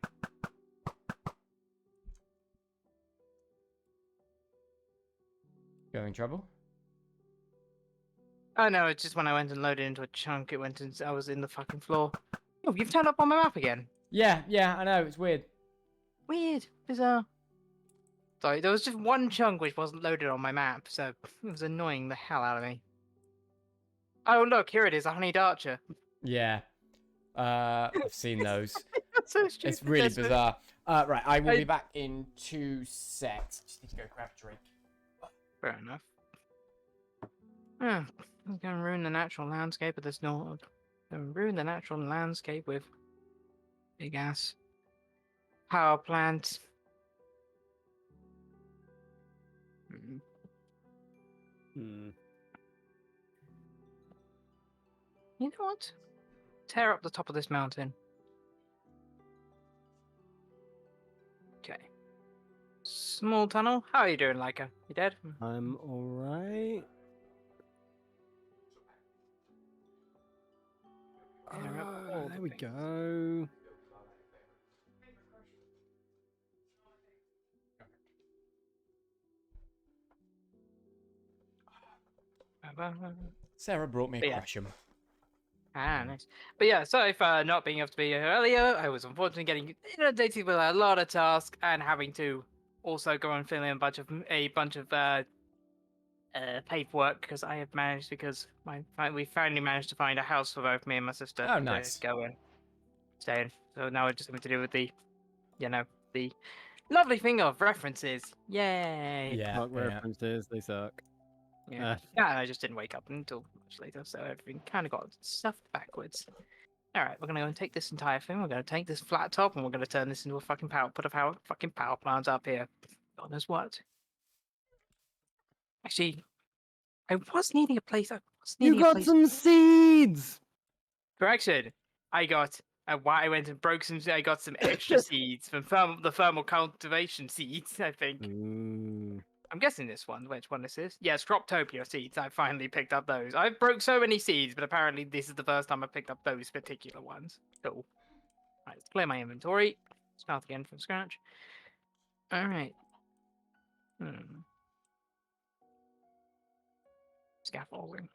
You having trouble? Oh no, it's just when I went and loaded into a chunk, it went and I was in the fucking floor. Oh, you've turned up on my map again. Yeah, I know. It's weird. Weird, bizarre. Sorry, there was just one chunk which wasn't loaded on my map, so it was annoying the hell out of me. Oh look, here it is, a honeyed archer. Yeah. I've seen those. That's so stupid. It's really Desmond. bizarre. Right, I will be back in 2 sets. Just need to go grab a drink. Fair enough. Yeah, I'm gonna ruin the natural landscape of this north. Ruin the natural landscape with big ass power plant. Hmm. You know what? Tear up the top of this mountain. Okay. Small tunnel. How are you doing, Leica? You dead? I'm alright. Tear up all There the we things. go. Sarah brought me a Yeah. Gresham. Ah, nice. But yeah, sorry for not being able to be here earlier. I was unfortunately getting inundated with a lot of tasks and having to also go and fill in a bunch of paperwork because I have managed we finally managed to find a house for both me and my sister Oh, nice. to go and stay in. So now we're just going to do with the lovely thing of references. Yay! Yeah. Fuck references, they suck. Yeah. Yeah, I just didn't wake up until much later, so everything kind of got stuffed backwards. All right, we're gonna go and take this entire thing. We're gonna take this flat top, and we're gonna turn this into a fucking fucking power plant up here. God knows what. Actually, I was needing a place. You got some seeds! Correction. I went and broke some. I got some extra seeds from the thermal cultivation seeds. I think. Ooh. I'm guessing this one. Which one this is? Yes, Croptopia seeds. I finally picked up those. I broke so many seeds, but apparently this is the first time I picked up those particular ones. Cool. Right, let's clear my inventory. Start again from scratch. All right. Scaffolding.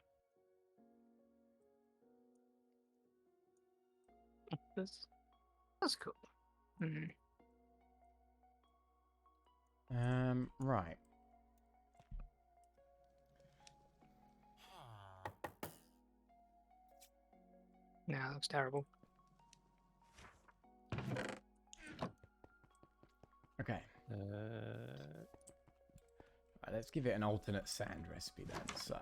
That's cool. Right. Nah, that looks terrible. Okay. Right, let's give it an alternate sand recipe then. So.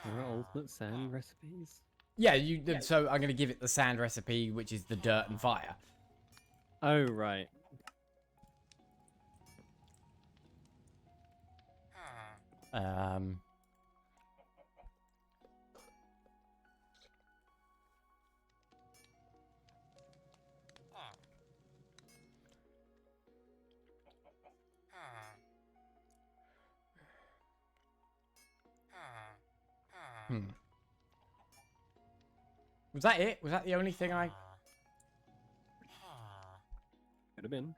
There are alternate sand recipes? Yeah, so I'm going to give it the sand recipe, which is the dirt and fire. Oh, right. Was that it? Was that the only thing I... Could have been.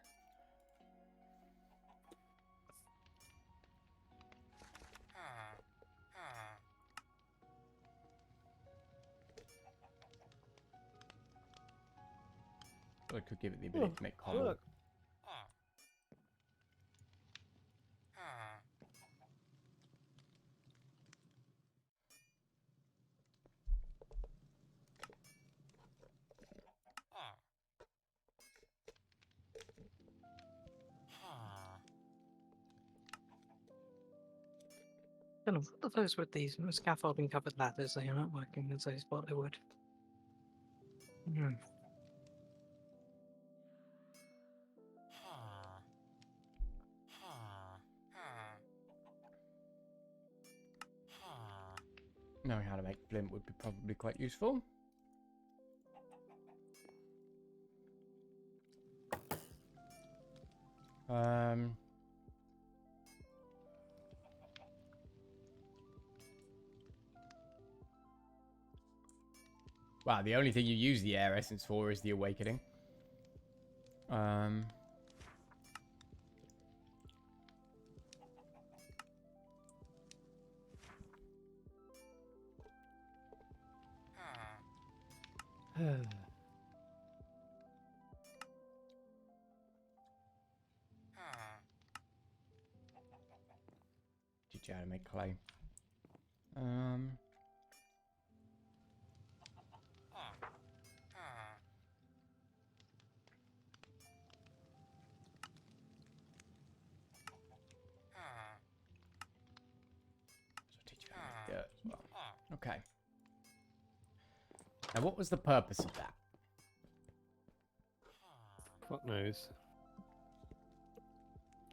I could give it the ability to make cobble. Look. I don't know, what are those with these scaffolding covered ladders? They are not working as I thought they would. Knowing how to make flint would be probably quite useful. Wow, the only thing you use the air essence for is the awakening. Teach you how to make clay. Dirt as well. Okay. Now, what was the purpose of that? Fuck knows.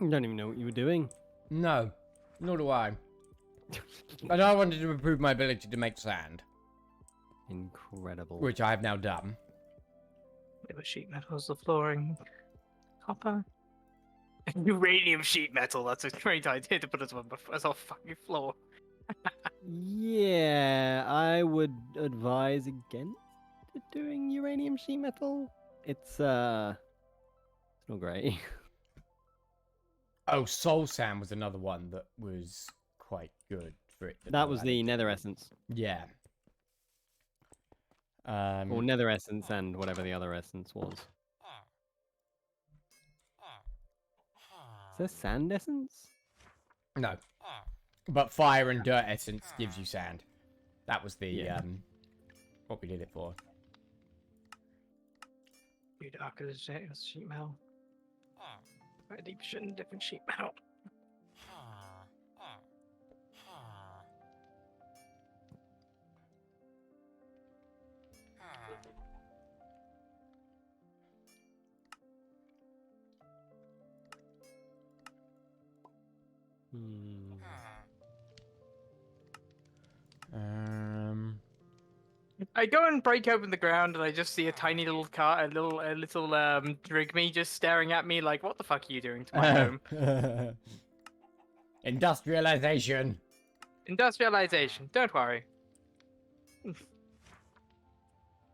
You don't even know what you were doing. No, nor do I. But I wanted to improve my ability to make sand, Incredible. which I have now done. It was sheet metals, the flooring, copper, uranium sheet metal. That's a great idea to put as a fucking floor. Yeah, I would advise against doing uranium sheet metal. It's not great. Oh, Soul Sand was another one that was quite good for it. That was the nether essence. Yeah. Or nether essence and whatever the other essence was. Is there sand essence? No. But fire and dirt essence gives you sand. That was the what we did it for. Dude, darker is sheet metal. Very deep shit and different sheet metal. I go and break open the ground, and I just see a tiny little car, a little Drigme just staring at me like, "What the fuck are you doing to my home?" Industrialization. Industrialization. Don't worry.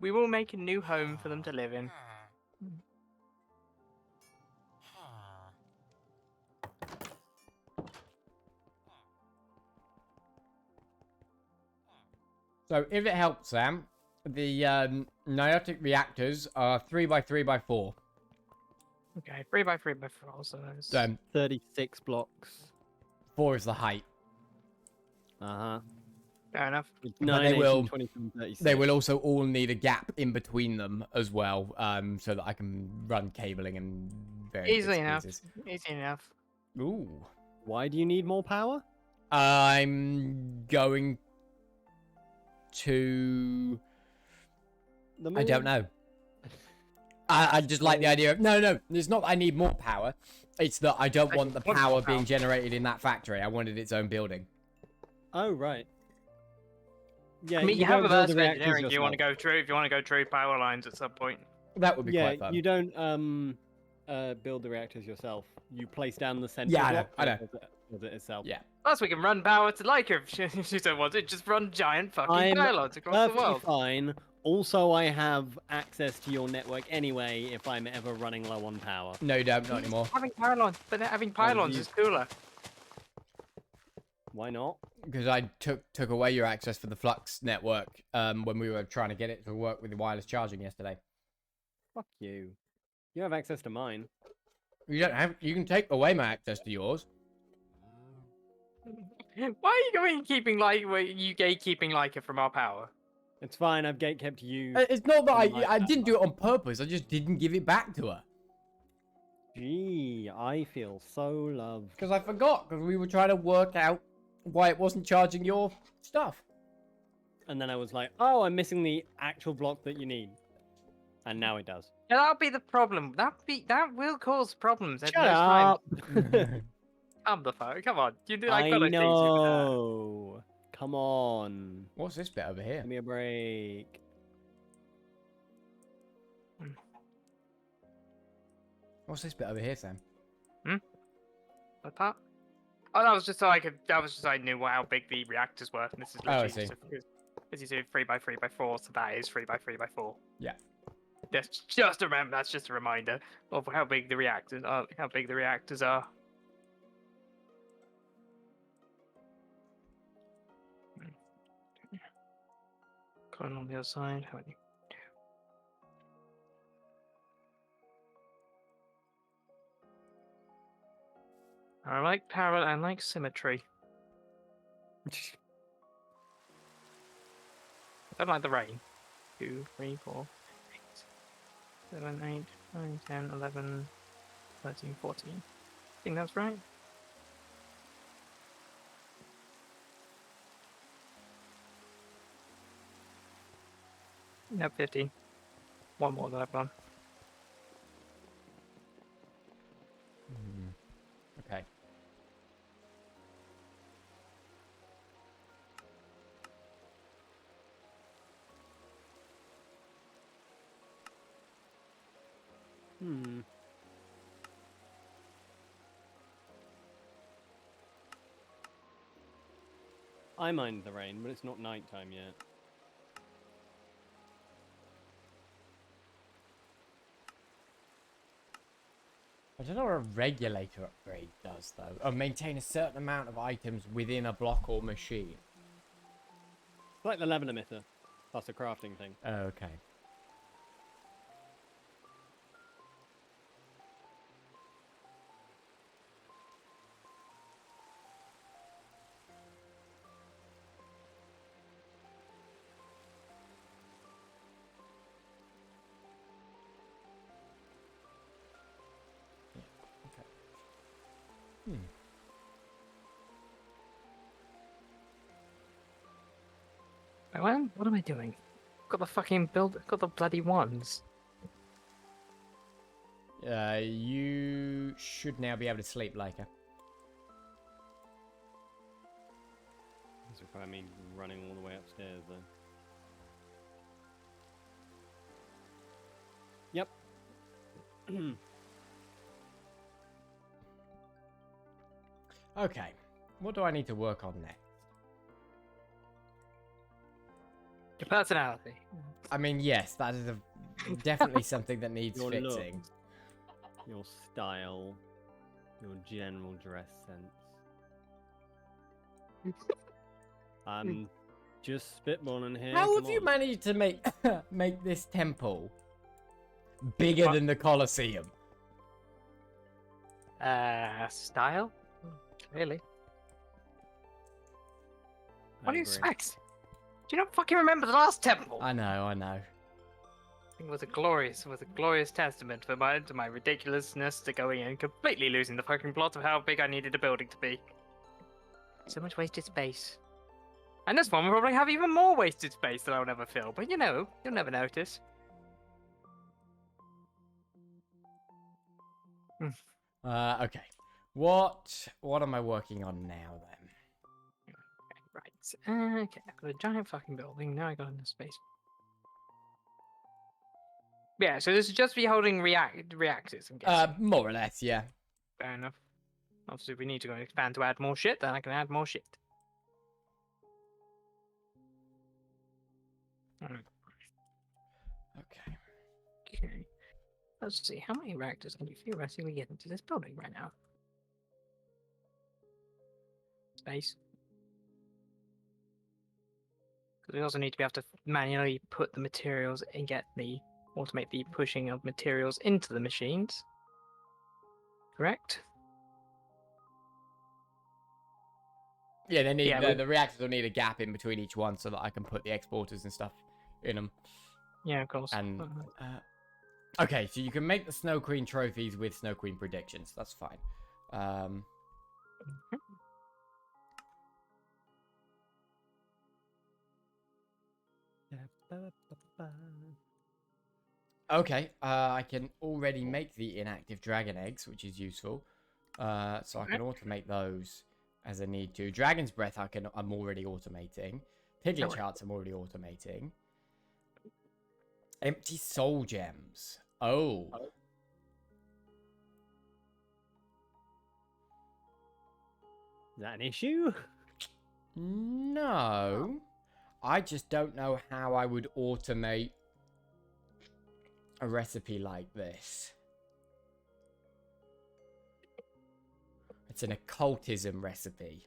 We will make a new home for them to live in. So, if it helps, Sam, the Niotic reactors are 3x3x4. Okay, 3x3x4. So, 36 blocks. 4 is the height. Fair enough. 9, they 18, will- 27, 36. They will also all need a gap in between them as well, so that I can run cabling and various Easily bits and enough. pieces. Easy enough. Ooh. Why do you need more power? I'm going to... The I don't moon? know. I just like the idea of... No, it's not that I need more power. It's that I don't want the power being generated in that factory. I wanted its own building. Oh, right. Yeah, I mean, you don't have a build verse the of reactors engineering if you want to yourself. go through. If you want to go through power lines at some point. That would be Yeah, quite fun. you don't build the reactors yourself. You place down the center Yeah, I know, block I know. and build it itself. Yeah. Plus, we can run power to Leica if you don't want it. Just run giant fucking I'm power lines across the perfectly world. fine. Also, I have access to your network anyway if I'm ever running low on power. No, you don't. Not anymore. Having power lines, but having pylons you- is cooler. Why not? Because I took away your access for the Flux network when we were trying to get it to work with the wireless charging yesterday. Fuck you. You have access to mine. You don't have. You can take away my access to yours. Why are you going keeping you gatekeeping Leica from our power? It's fine. I've gatekept you. It's not that on my I didn't do it power. on purpose. I just didn't give it back to her Gee, I feel so loved. because I forgot because we were trying to work out why it wasn't charging your stuff. And then I was like, oh, I'm missing the actual block that you need. And now it does. Yeah, that'll be the problem. That will cause problems. Shut every time. up! I'm the phone. Come on, you do. I gotta tease you with that. know. Come on. What's this bit over here? Give me a break. What's this bit over here, Sam? Like that? Oh, that was just so I could. That was just so I knew how big the reactors were. And this is Oh, I literally see. this is a 3x3x4, so that is 3x3x4. Yeah. That's just remember. That's just a reminder of how big the reactors are. How big the reactors are. Going on the other side. How many? I like parallel. I like symmetry. I don't like the rain. 2, 3, 4, 8, 7, 8, 9, 10, 11, 13, 14. I think that's right. No, 15. One more than I've done. Okay. I mind the rain, but it's not nighttime yet. I don't know what a regulator upgrade does, though. Oh, maintain a certain amount of items within a block or machine. It's like the level emitter. That's a crafting thing. Oh, okay. What am I doing? Got the fucking build. Got the bloody ones. You should now be able to sleep later. This require me running all the way upstairs, though. Yep. Okay. What do I need to work on next? Your personality. I mean, yes, that is definitely something that needs Your look. fixing. Your style, your general dress sense. I'm just spitballing here. How come have you on. managed to make make this temple bigger than the Colosseum? Style? Really? What do you agree. expect? Do you not fucking remember the last temple? I know, I know. I think it was a glorious testament to my ridiculousness to going in and completely losing the fucking plot of how big I needed a building to be. So much wasted space. And this one will probably have even more wasted space that I'll never fill, but you know, you'll never notice. Okay. What am I working on now then? Right. Okay, I've got a giant fucking building. Now I got enough space. Yeah, so this is just be holding reactors, I'm guessing. More or less, yeah. Fair enough. Obviously, if we need to go and expand to add more shit, then I can add more shit. Okay. Okay. Let's see, how many reactors can you theoretically get into this building right now? Space. Because we also need to be able to manually put the materials and automate the pushing of materials into the machines. Correct? Yeah, they need Yeah, the reactors will need a gap in between each one so that I can put the exporters and stuff in them. Yeah, of course. And okay, so you can make the Snow Queen trophies with Snow Queen predictions. That's fine. Okay, I can already make the inactive dragon eggs, which is useful. So I can automate those as I need to. Dragon's breath I'm already automating. Piglet charts I'm already automating. Empty soul gems. Oh. that an issue? No. I just don't know how I would automate a recipe like this. It's an occultism recipe.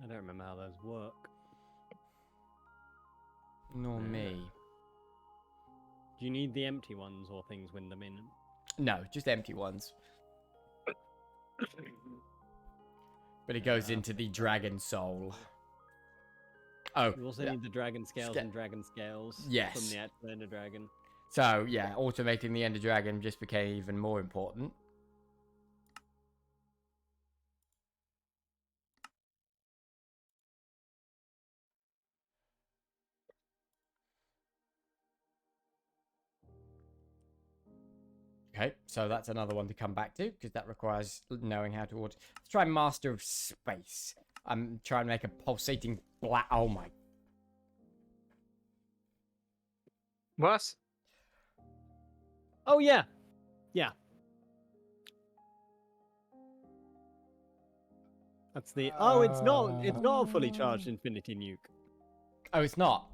I don't remember how those work. Nor me. Do you need the empty ones or things with them in? No, just empty ones. But it goes into the dragon soul. Oh, You also yeah. need the dragon scales and dragon scales Yes. from the actual Ender Dragon. So, yeah, automating the Ender Dragon just became even more important. Okay, so that's another one to come back to, because that requires knowing how to order. Let's try Master of Space. I'm trying to make a pulsating black... Oh my... What? Oh yeah, yeah. That's the. Oh, it's not. It's not a fully charged Infinity Nuke. Oh, it's not?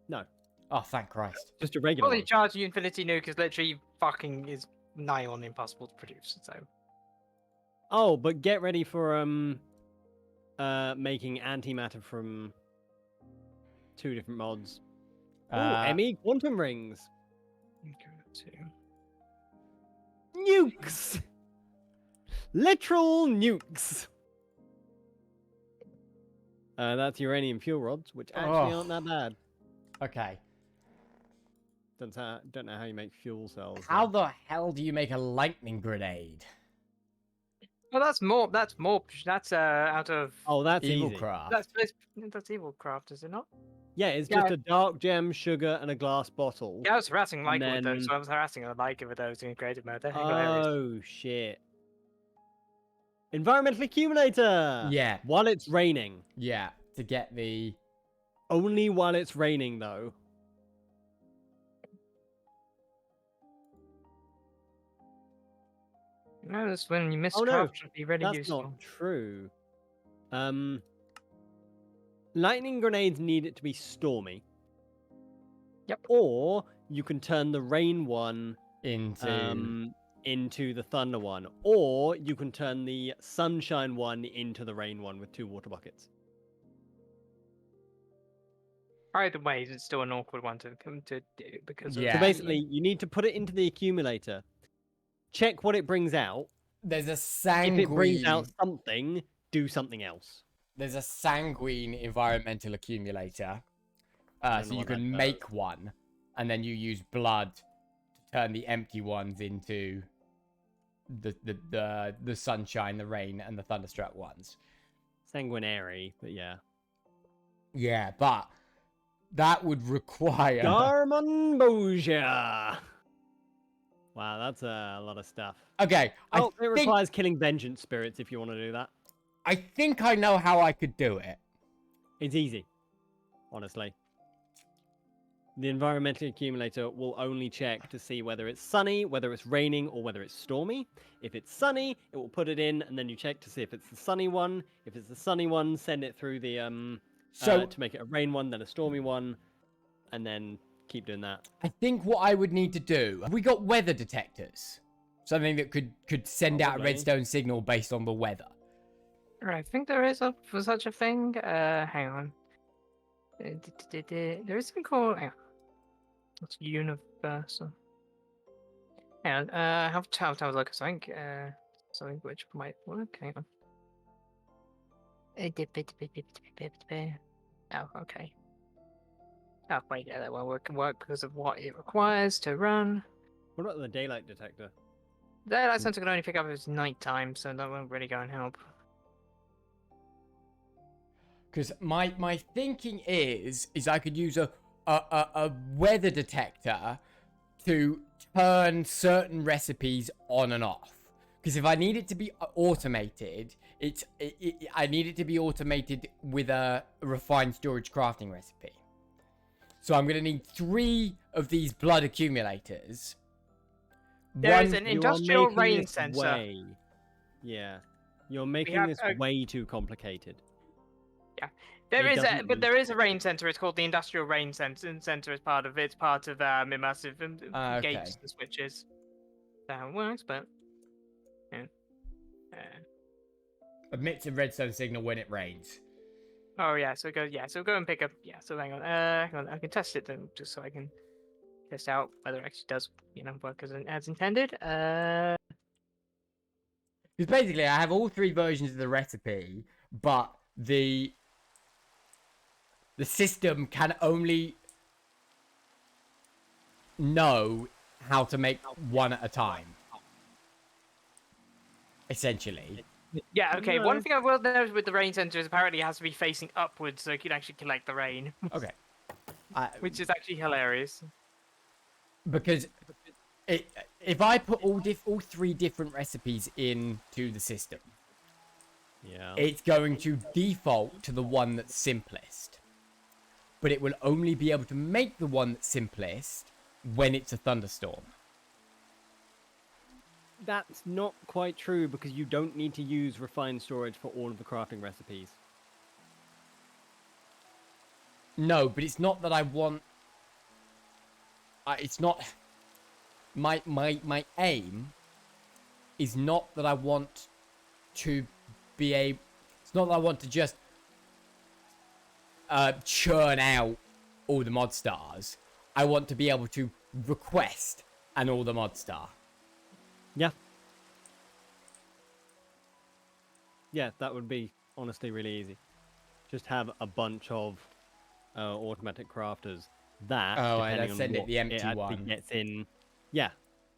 No. Oh, thank Christ. Just a regular Fully one. charged Infinity Nuke is literally fucking is nigh on impossible to produce. So. Oh, but get ready for making antimatter from 2 different mods. Oh, ME quantum rings. Nukes. Literal nukes. That's uranium fuel rods, which actually aren't that bad. Okay. Don't know how you make fuel cells. How the hell do you make a lightning grenade? Well, that's more. That's out of. Oh, that's Evil easy. craft. That's evil craft, is it not? Yeah, it's just a dark gem, sugar, and a glass bottle. Yeah, I was harassing Mike with then- those. So I was harassing Mike with those in creative mode. They're hilarious. Oh shit! Environmental accumulator. Yeah. While it's raining. Yeah, to get the... Only while it's raining, though. No, that's when you miss Oh, no, craft should be really That's useful. not true. Lightning grenades need it to be stormy. Yep. Or you can turn the rain one into the thunder one, or you can turn the sunshine one into the rain one with 2 water buckets. Either way, it's still an awkward one to do because. Yeah. So basically, you need to put it into the accumulator, check what it brings out. There's a sanguine... If it brings out something, do something else. There's a sanguine environmental accumulator. So you can make one, and then you use blood to turn the empty ones into the sunshine, the rain, and the thunderstruck ones. Sanguinary, but yeah. Yeah, but that would require... Garmon Boja. Wow, that's a lot of stuff. Okay, Oh, it requires killing vengeance spirits if you want to do that. I think I know how I could do it. It's easy, honestly. The environmental accumulator will only check to see whether it's sunny, whether it's raining, or whether it's stormy. If it's sunny, it will put it in, and then you check to see if it's the sunny one. If it's the sunny one, send it through the to make it a rain one, then a stormy one, and then keep doing that. I think what I would need to do... Have we got weather detectors? Something that could send out a redstone signal based on the weather. I think there is for such a thing. Hang on. There is something called. Hang on. It's universal. Hang on. Have to look at something. Something which might work. Hang on. Oh, okay. Oh, wait, yeah, that won't work because of what it requires to run. What about the daylight detector? Daylight sensor can only pick up if it's nighttime, so that won't really go and help. Because my thinking is I could use a weather detector to turn certain recipes on and off. Because if I need it to be automated, I need it to be automated with a refined storage crafting recipe. So I'm going to need 3 of these blood accumulators. There is an industrial rain sensor. Yeah. You're making have this way too complicated. There is a rain center. It's called the Industrial Rain Center. Is part of it. It's part of immersive Okay. gates and switches. That works, but yeah. Emits a redstone signal when it rains. Oh yeah, so go and pick up. Yeah, so hang on, I can test it then, just so I can test out whether it actually does, work as intended. Because basically, I have all 3 versions of the recipe, but the system can only know how to make one at a time. Essentially. Yeah, okay. No. One thing I will notice with the rain sensor is apparently it has to be facing upwards so it can actually collect the rain, Okay. which is actually hilarious. Because if I put all 3 different recipes into the system, Yeah. it's going to default to the one that's simplest. But it will only be able to make the one that's simplest when it's a thunderstorm. That's not quite true because you don't need to use refined storage for all of the crafting recipes. No, but it's not that I want... it's not... My aim is not that I want to be a... It's not that I want to just churn out all the mod stars. I want to be able to request an all the mod star. Yeah. Yeah, that would be honestly really easy. Just have a bunch of automatic crafters that, depending send on it the empty actually one. gets in. Yeah,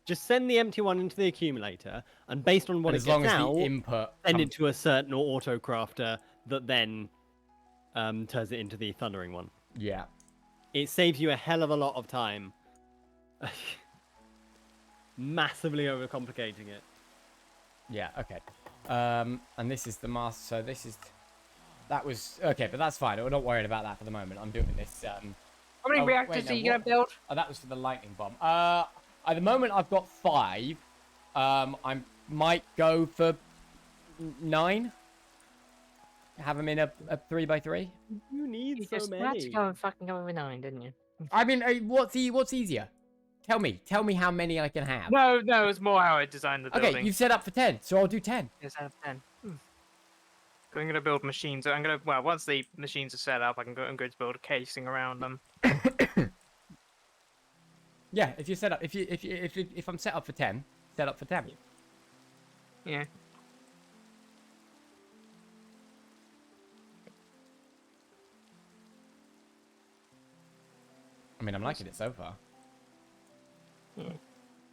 just send the empty one into the accumulator, and based on what And it as long gets as out, the input send it to a certain auto crafter that then turns it into the thundering one. Yeah. It saves you a hell of a lot of time. Massively overcomplicating it. Yeah, okay. And this is the master, so this is... That was... Okay, but that's fine. We're not worried about that for the moment. I'm doing this... How many reactors are you going to build? Oh, that was for the lightning bomb. At the moment, I've got 5. I might go for 9. Have them in a 3x3. You need You so just many. had to go and fucking go with 9, didn't you? I mean, what's easier? Tell me how many I can have. No, it's more how I designed the building. Okay, you've set up for 10, so I'll do 10. Yes, out of 10. I'm going to build machines. Once the machines are set up, I'm going to build a casing around them. Yeah, if you set up, if I'm set up for 10, set up for 10. Yeah. I mean, I'm liking it so far.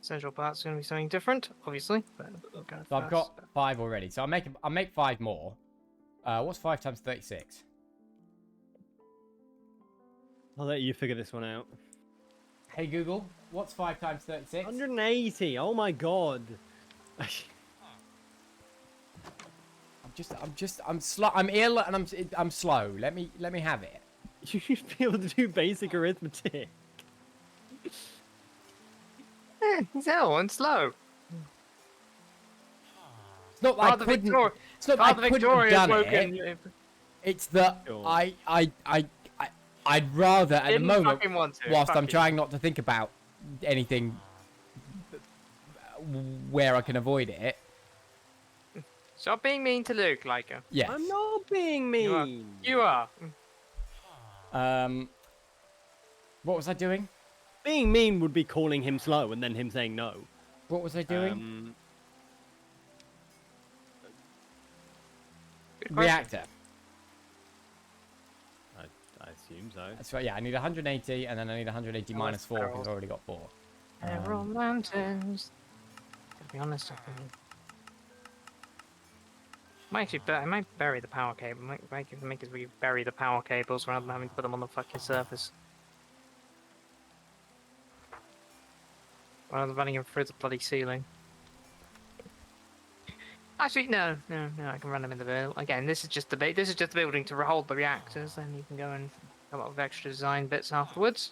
Central part's going to be something different, obviously. But So I've got 5 already. So I'll make 5 more. What's 5 times 36? I'll let you figure this one out. Hey Google, what's 5 times 36? 180. Oh my god. I'm slow. I'm ill and I'm slow. Let me have it. You should be able to do basic arithmetic. He's ill and slow. It's not like I couldn't. It's not like I couldn't have done it. It's that Sure. I'd rather at the moment, whilst I'm Fuck trying not to think about anything where I can avoid it. Stop being mean to Luke, Leica. Yes. I'm not being mean. You are. What was I doing? Being mean would be calling him slow and then him saying no. What was I doing? Good question. Reactor. I assume so. That's right. Yeah, I need 180, and then I need 180 minus 4 because I've already got 4. Emerald Mountains. To be honest, I might bury the power cable. Make it we bury the power cables rather than having to put them on the fucking surface. Rather than running them through the bloody ceiling. Actually, no. I can run them in the build. Again, this is just the building to hold the reactors. Then you can go and come up with extra design bits afterwards.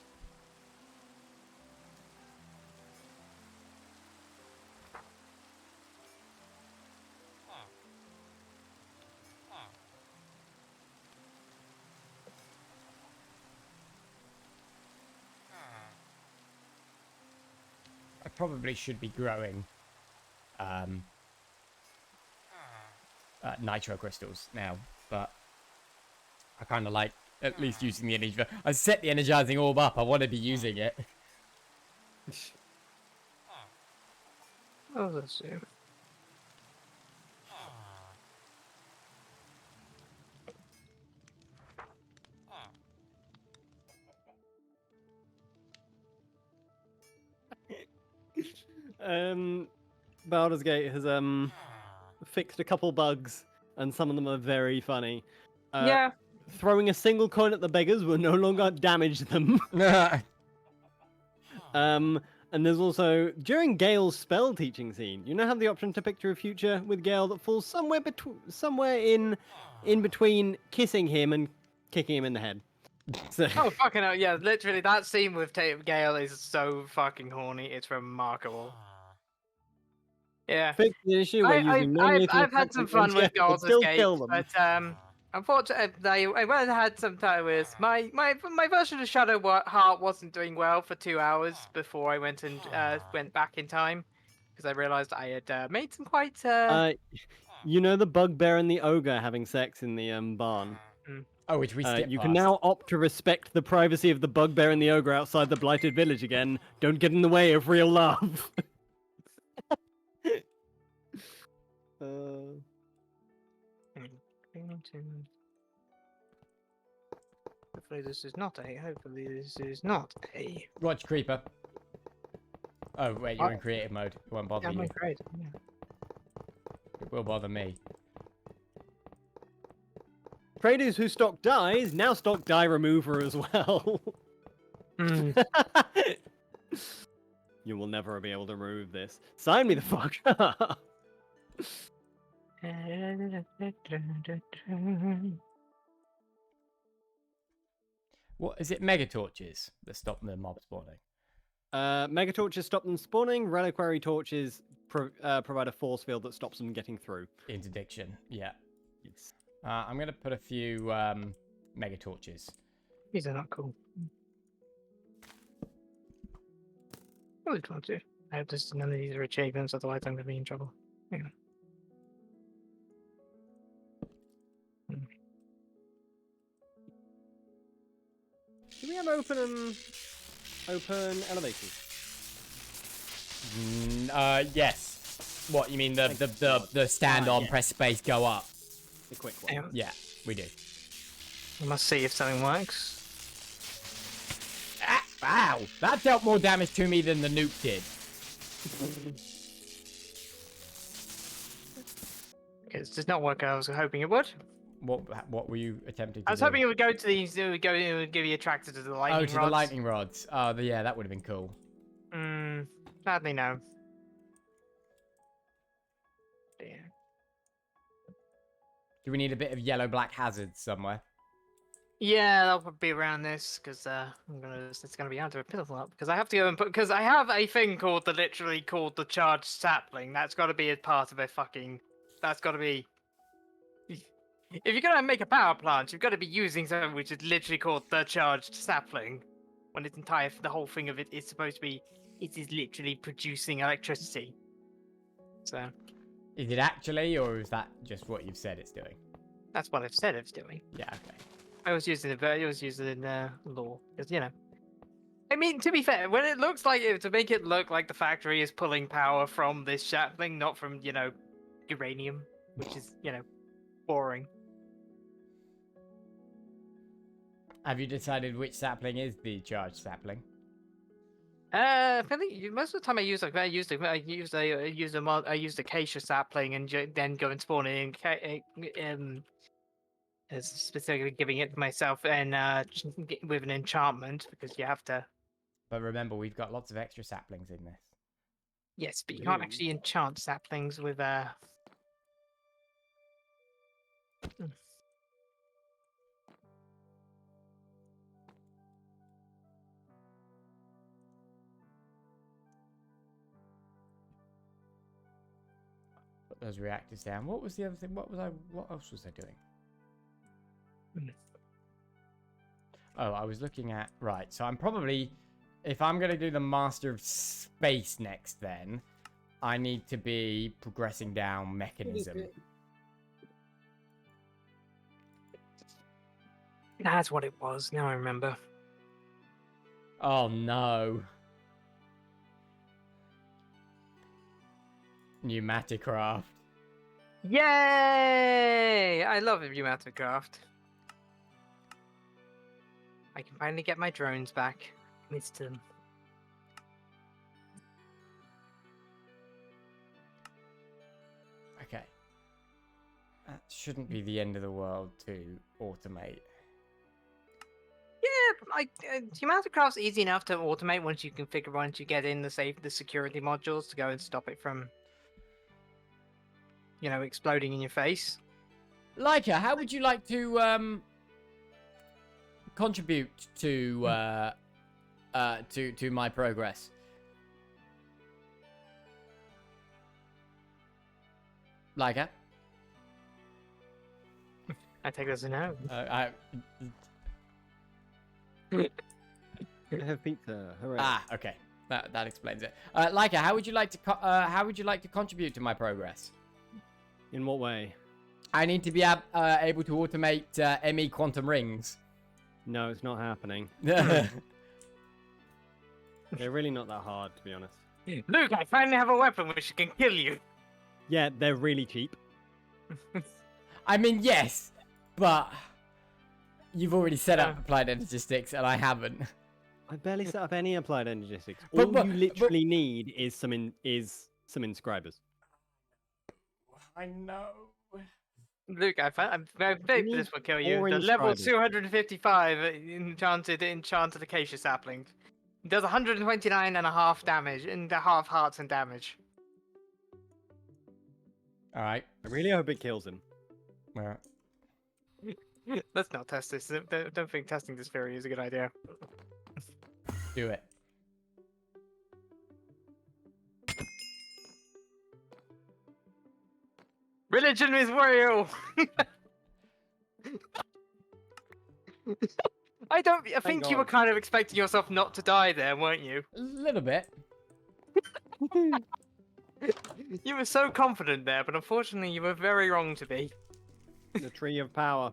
probably should be growing nitro crystals now, but I kind of like at least using the energy. I set the energizing orb up. I want to be using it. Oh, let's see. Baldur's Gate has fixed a couple bugs, and some of them are very funny. Yeah. Throwing a single coin at the beggars will no longer damage them. And there's also, during Gale's spell teaching scene, you now have the option to picture a future with Gale that falls somewhere in between kissing him and kicking him in the head. So, Oh, fucking hell. Yeah, literally, that scene with Gale is so fucking horny. It's remarkable. Yeah. fix the issue where using non-lethal I've had some fun with Baldur's Gate, but unfortunately, I had some time with my version of Shadow Heart wasn't doing well for 2 hours before I went back in time because I realized I had made some quite. You know the bugbear and the ogre having sex in the barn. Oh, which we skipped You past. can now opt to respect the privacy of the bugbear and the ogre outside the blighted village again. Don't get in the way of real love. Hopefully this is not a. Hopefully this is not a. Watch Creeper. Oh, wait, you're in creative mode. It won't bother Yeah, you. I'm great. Yeah. It will bother me. Traders who stock dies now stock die remover as well. You will never be able to remove this. Sign me the fuck up. What is it? Mega torches that stop the mob spawning. Mega torches stop them spawning. Reliquary torches provide a force field that stops them getting through. Interdiction. Yeah. Yes. I'm gonna put a few mega torches. These are not cool. I would want to. I hope none of these are achievements, otherwise I'm gonna be in trouble. Hang on. Do we have open elevators? Yes. What you mean the stand on, yeah. press space, go up? The quick Hang one. on. Yeah, we do. I must see if something works. Wow, that dealt more damage to me than the nuke did. Okay, this does not work. I was hoping it would. What were you attempting to do? I was hoping it would go to these. It would give you attracted to the lightning rods. Oh, to the lightning rods. Oh, yeah, that would have been cool. Sadly, no. Dear. Do we need a bit of yellow-black hazards somewhere? Yeah, that'll probably be around this because it's gonna be under a pitiful up because I have to go and put because I have a thing called the charged sapling. That's got to be a part of a fucking. That's got to be. If you're gonna make a power plant, you've got to be using something which is literally called the charged sapling. When the whole thing of it is supposed to be, it is literally producing electricity. So. Is it actually, or is that just what you've said it's doing? That's what I've said it's doing. Yeah, okay. I was using law because I mean, to be fair, when it looks like it to make it look like the factory is pulling power from this sapling, not from uranium, which is boring. Have you decided which sapling is the charged sapling? I think most of the time I used acacia sapling and then go and spawn it in specifically giving it to myself and with an enchantment because you have to. But remember, we've got lots of extra saplings in this. Yes, but you can't actually enchant saplings with Put those reactors down. What was the other thing? What else was I doing? Oh, I was looking at... Right, so I'm probably if I'm gonna do the Master of Space next, then I need to be progressing down mechanism. That's what it was. Now I remember. Oh no. Pneumaticraft. Yay! I love Pneumaticraft. I can finally get my drones back. Missed them. Okay. That shouldn't be the end of the world to automate. Yeah, Pneumaticraft's easy enough to automate once you get in the security modules to go and stop it from, exploding in your face. Leica, how would you like to contribute to my progress? Leica? I take this as a no. I have pizza. Hooray. Okay. That explains it. Leica, how would you like to contribute to my progress? In what way? I need to be able to automate ME quantum rings. No, it's not happening. Right. They're really not that hard, to be honest. Luke, I finally have a weapon which can kill you. Yeah, they're really cheap. I mean, yes, but you've already set up applied energistics, and I haven't. I barely set up any applied energistics. But- All you literally need is some inscribers. I know. Luke, I'm very big this will kill you. The orange level spiders. 255 enchanted acacia sapling. It does 129 and a half damage, and the half hearts and damage. All right. I really hope it kills him. All right. Let's not test this. Don't think testing this theory is a good idea. Do it. Religion is real. I think you were God. kind of expecting yourself not to die there, weren't you? A little bit. You were so confident there, but unfortunately you were very wrong to be. The tree of power.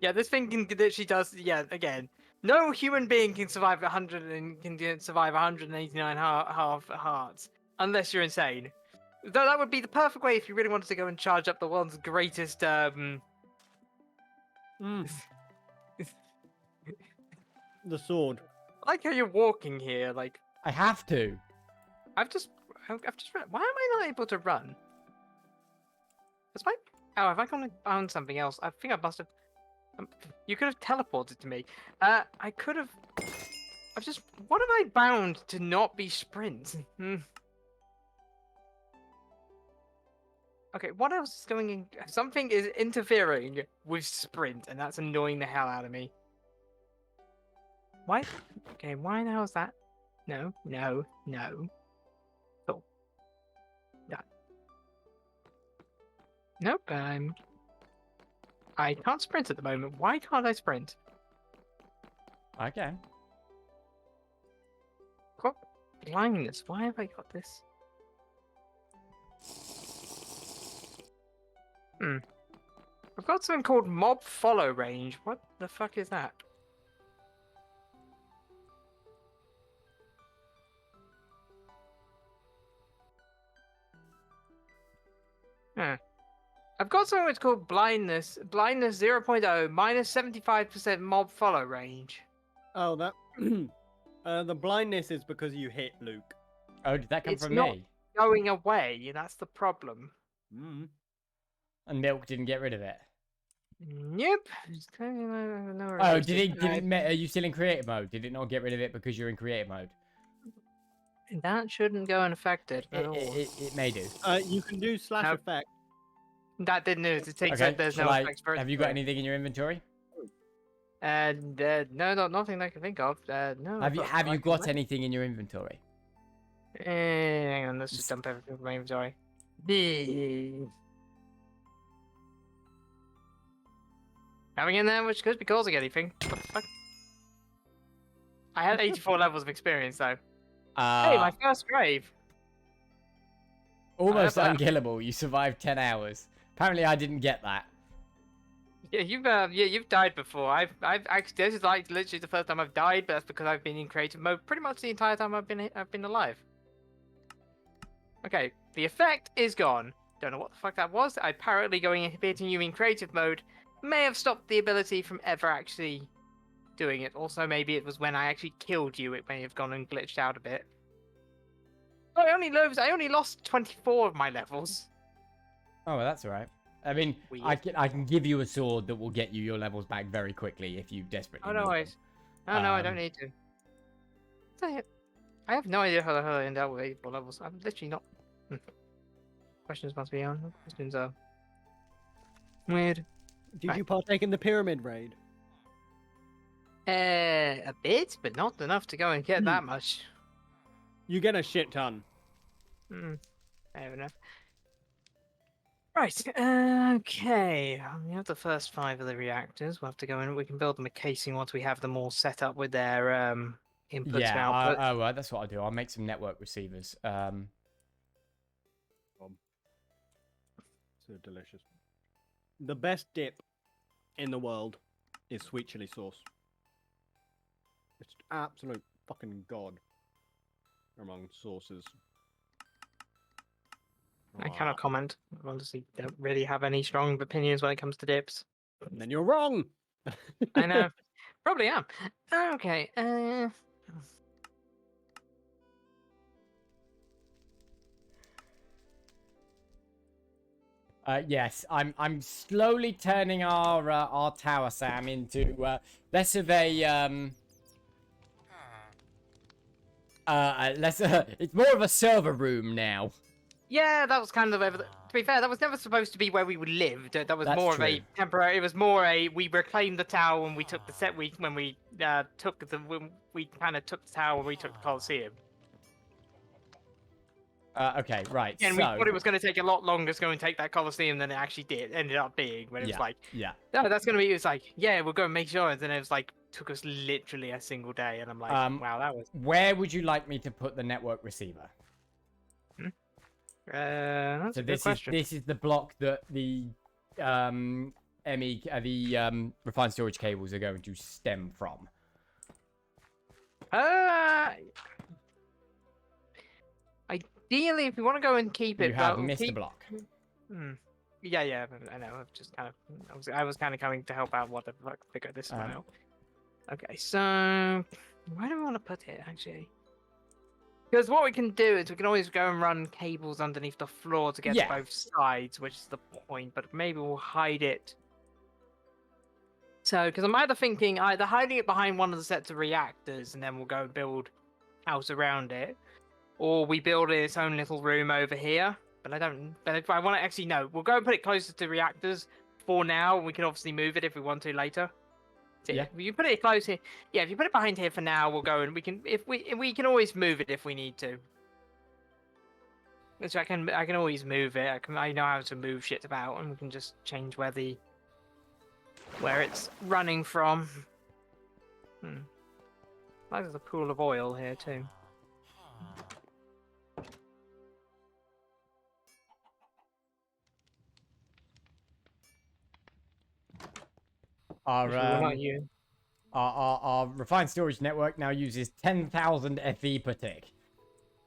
Yeah, this thing literally does. Yeah, again, no human being can survive 189 half hearts unless you're insane. Though that would be the perfect way if you really wanted to go and charge up the world's greatest. The sword. I like how you're walking here. Like I have to. I've just run. Why am I not able to run? Have I gone on something else? I think I must have. You could have teleported to me. I could have. What have I bound to not be sprint? Okay, what else is going in? Something is interfering with sprint, and that's annoying the hell out of me. Why? Okay, why the hell is that? No. Cool. Done. Nope, I can't sprint at the moment. Why can't I sprint? Okay. Got blindness. Why have I got this? I've got something called mob follow range. What the fuck is that? I've got something that's called blindness. Blindness 0.0 minus 75% mob follow range. Oh, that. The blindness is because you hit Luke. Oh, did that come It's from not- me? Going away, that's the problem. And Milk didn't get rid of it. Nope. Oh, are you still in creative mode? Did it not get rid of it because you're in creative mode? That shouldn't go unaffected at all. It may do. You can do slash Nope. effect. That didn't do it. It takes Okay, there's shall no I- effects for it. have you got anything in your inventory? And no, nothing I can think of. No. Have you but got anything in your inventory? Hang on, let's just dump everything from my inventory. Having in there, which could be causing anything. What the fuck? I had 84 levels of experience though. Uh, Hey, my first grave. almost I- unkillable. You survived 10 hours. Apparently, I didn't get that. Yeah, you've died before. I've actually, this is like literally the first time I've died, but that's because I've been in creative mode pretty much the entire time I've been alive. Okay, the effect is gone. Don't know what the fuck that was. Apparently, going and hitting you in creative mode may have stopped the ability from ever actually doing it. Also, maybe it was when I actually killed you, it may have gone and glitched out a bit. I only lost 24 of my levels. Oh, well, that's all right. I mean, Weird. I can give you a sword that will get you your levels back very quickly if you desperately Oh no, need worries. them. Oh no, I don't need to. I have no idea how the hell I ended up with 84 levels. I'm literally not. Questions must be on. Questions are weird. Did Right. you partake in the pyramid raid? A bit, but not enough to go and get that much. You get a shit ton. Fair enough. Right, okay. We have the first 5 of the reactors. We'll have to go in. We can build them a casing once we have them all set up with their inputs and outputs. Oh, well, that's what I'll do. I'll make some network receivers. So delicious. The best dip in the world is sweet chili sauce. It's absolute fucking god among sauces. I cannot comment. I honestly don't really have any strong opinions when it comes to dips. And then you're wrong. I know. Probably am. Okay. Yes, I'm slowly turning our tower, Sam, into less of a it's more of a server room now. Yeah, that was kind of over. To be fair, that was never supposed to be where we would live. That was That's more of true. a temporary. It was more a we reclaimed the tower when we took the set. When we kind of took the tower when we took the Colosseum. Okay, right. And so we thought it was going to take a lot longer to go and take that Colosseum than it actually did. Ended up being, but it was like, yeah. no, that's going to be. It was like, yeah, we'll go and make sure. And then it was like, took us literally a single day, and I'm like, wow, that was. Where would you like me to put the network receiver? That's So a good question. this is the block that the refined storage cables are going to stem from. Ideally, if we want to go and keep it, You have missed a block. Yeah, I know. I've just kind of, I was kind of coming to help out. What the fuck, figure this one out. Okay, so where do we want to put it actually? Because what we can do is we can always go and run cables underneath the floor to get to both sides, which is the point. But maybe we'll hide it. So, because I'm either thinking hiding it behind one of the sets of reactors, and then we'll go build house around it. Or we build its own little room over here. But I don't. But if I want to actually know, we'll go and put it closer to reactors for now. And we can obviously move it if we want to later. So Yeah. If you put it close here, yeah. If you put it behind here for now, we'll go and we can. If we can always move it if we need to. Which I can always move it. I know how to move shit about, and we can just change where it's running from. There's a pool of oil here too. Our Not you. our refined storage network now uses 10,000 FE per tick.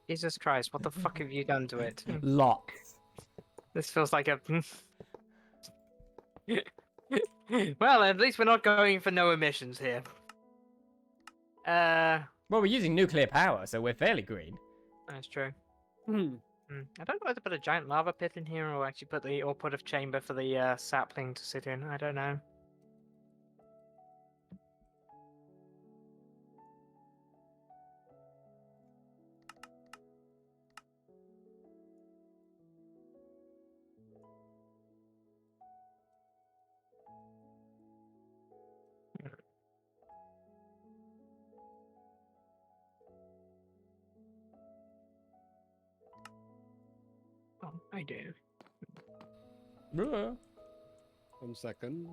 Jesus Christ! What the fuck have you done to it? Lots. This feels like a. Well, at least we're not going for no emissions here. Well, we're using nuclear power, so we're fairly green. That's true. I don't know whether to put a giant lava pit in here or actually put a chamber for the sapling to sit in. I don't know. Oh, I do. 1 second.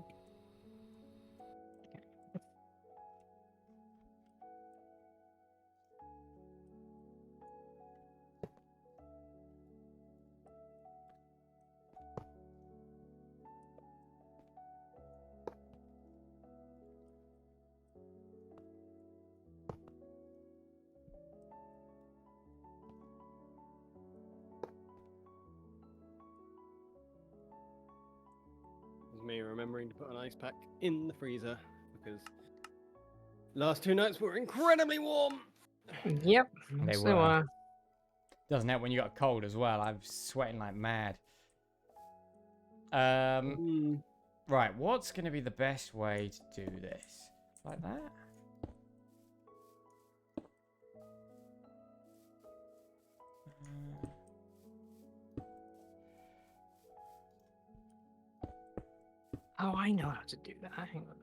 me remembering to put an ice pack in the freezer because last 2 nights were incredibly warm. Yep. They So, were. Doesn't help when you got a cold as well. I'm sweating like mad. Right, what's going to be the best way to do this? Like that? oh, I know how to do that. Hang on.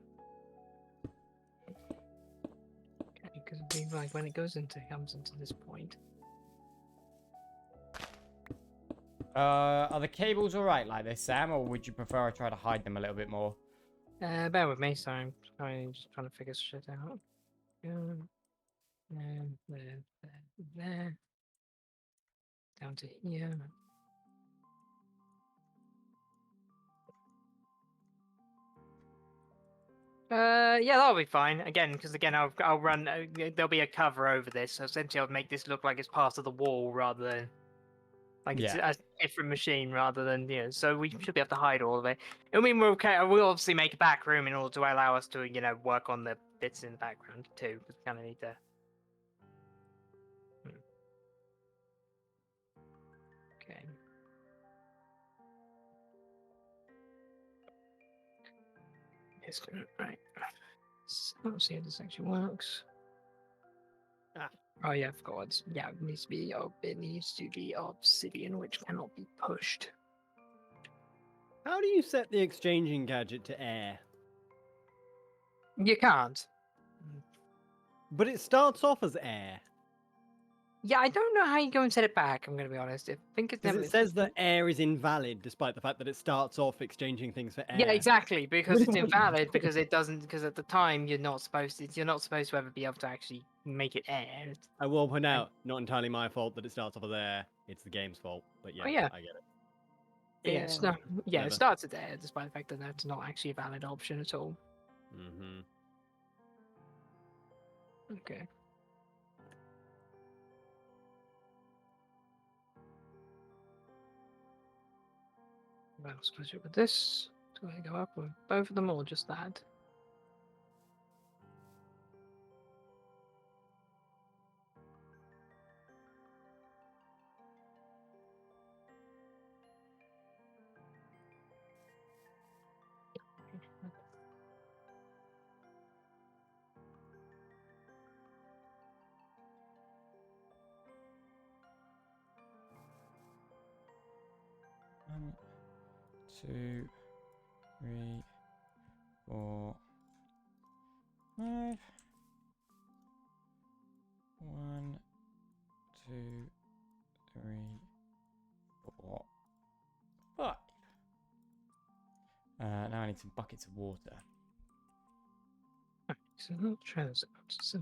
Okay, because like when it comes into this point. Are the cables alright like this, Sam, or would you prefer I try to hide them a little bit more? Bear with me, sorry, I'm just trying to figure shit out. There. Down to here. Yeah, that'll be fine. Again, because I'll run. There'll be a cover over this, so essentially I'll make this look like it's part of the wall rather than like it's a different machine rather than So we should be able to hide all of it. I mean, we'll obviously make a back room in order to allow us to work on the bits in the background too, because we kind of need to. Okay. Right. So, let's see how this actually works. Oh yeah, of course. Yeah, it needs to be obsidian, which cannot be pushed. How do you set the exchanging gadget to air? You can't. But it starts off as air. Yeah, I don't know how you go and set it back. I'm going to be honest. I think it's never. Because it says that air is invalid, despite the fact that it starts off exchanging things for air. Yeah, exactly. Because it's invalid. Because it doesn't. Because at the time you're not supposed to. You're not supposed to ever be able to actually make it air. I will point out, not entirely my fault that it starts off as air. It's the game's fault. But yeah, Oh, yeah. I get it. Yeah, it starts at air, despite the fact that that's not actually a valid option at all. Mm-hmm. Okay. Well, especially with this, do I go up with both of them or just that? One, 2, 3, 4, 5. 1, 2, 3, 4, 5. Now I need some buckets of water. Alright, so let's try this out. So,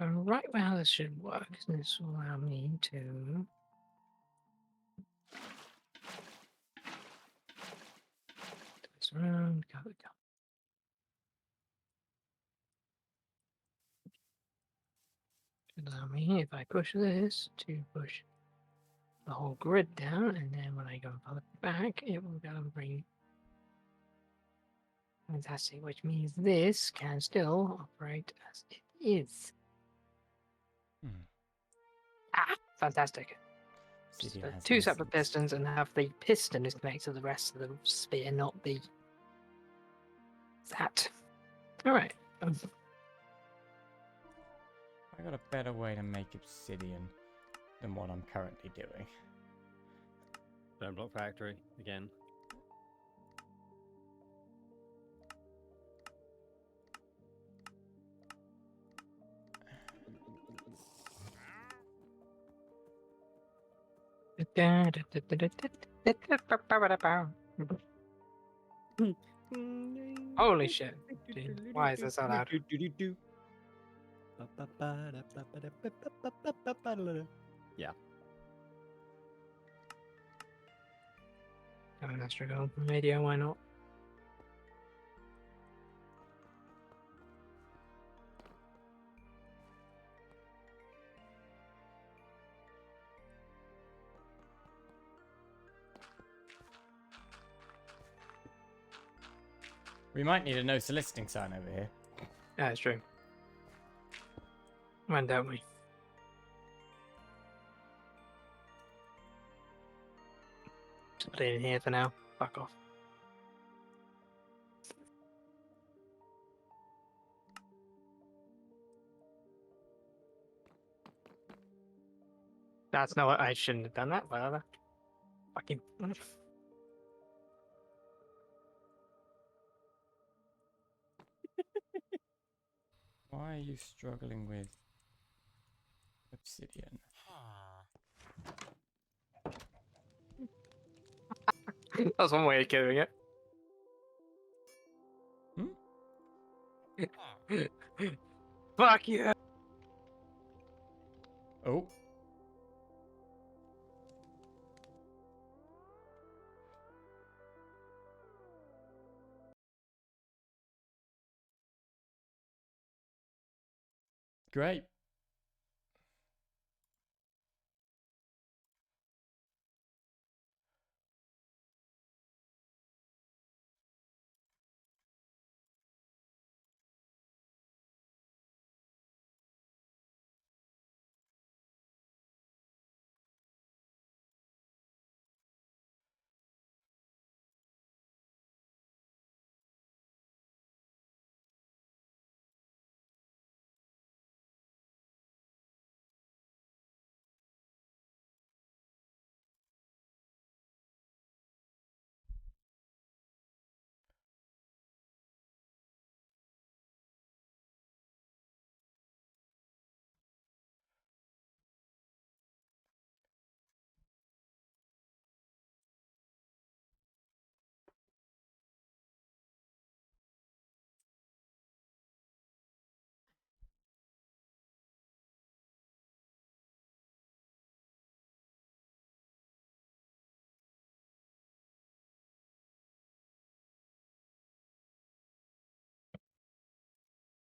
right how this should work, this will allow me to. This around, go. Allow me, if I push this, to push the whole grid down, and then when I go and pull it back, it will go and bring. Fantastic, which means this can still operate as it is. Fantastic. Two separate pistons, and have the piston is connected to the rest of the sphere, not the that. All right. I got a better way to make obsidian than what I'm currently doing. Stone block factory again. Holy shit. Dude, why is this so loud? Yeah. Have an Astrogold radio, why not? We might need a no soliciting sign over here. Yeah, it's true. When don't we? Just put it in here for now. Fuck off. That's not what I shouldn't have done that, whatever. Fucking. Why are you struggling with obsidian? That's one way of doing it. Fuck you! Oh. Great.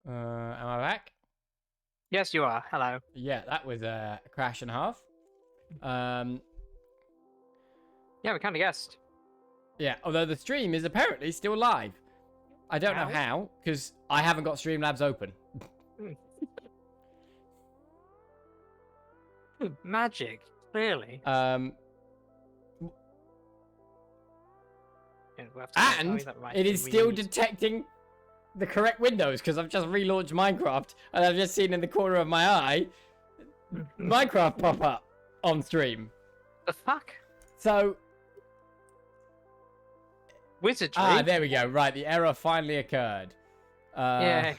Am I back? Yes, you are. Hello. Yeah, that was a crash and a half. Yeah, we kind of guessed. Yeah, although the stream is apparently still live. I don't know how, because I haven't got Streamlabs open. Magic, clearly. Yeah, we'll have to and that right it is we still need. detecting the correct windows, because I've just relaunched Minecraft, and I've just seen in the corner of my eye Minecraft pop up on stream. The fuck? So... Wizardry? Ah, there we go. Right, the error finally occurred. Yeah.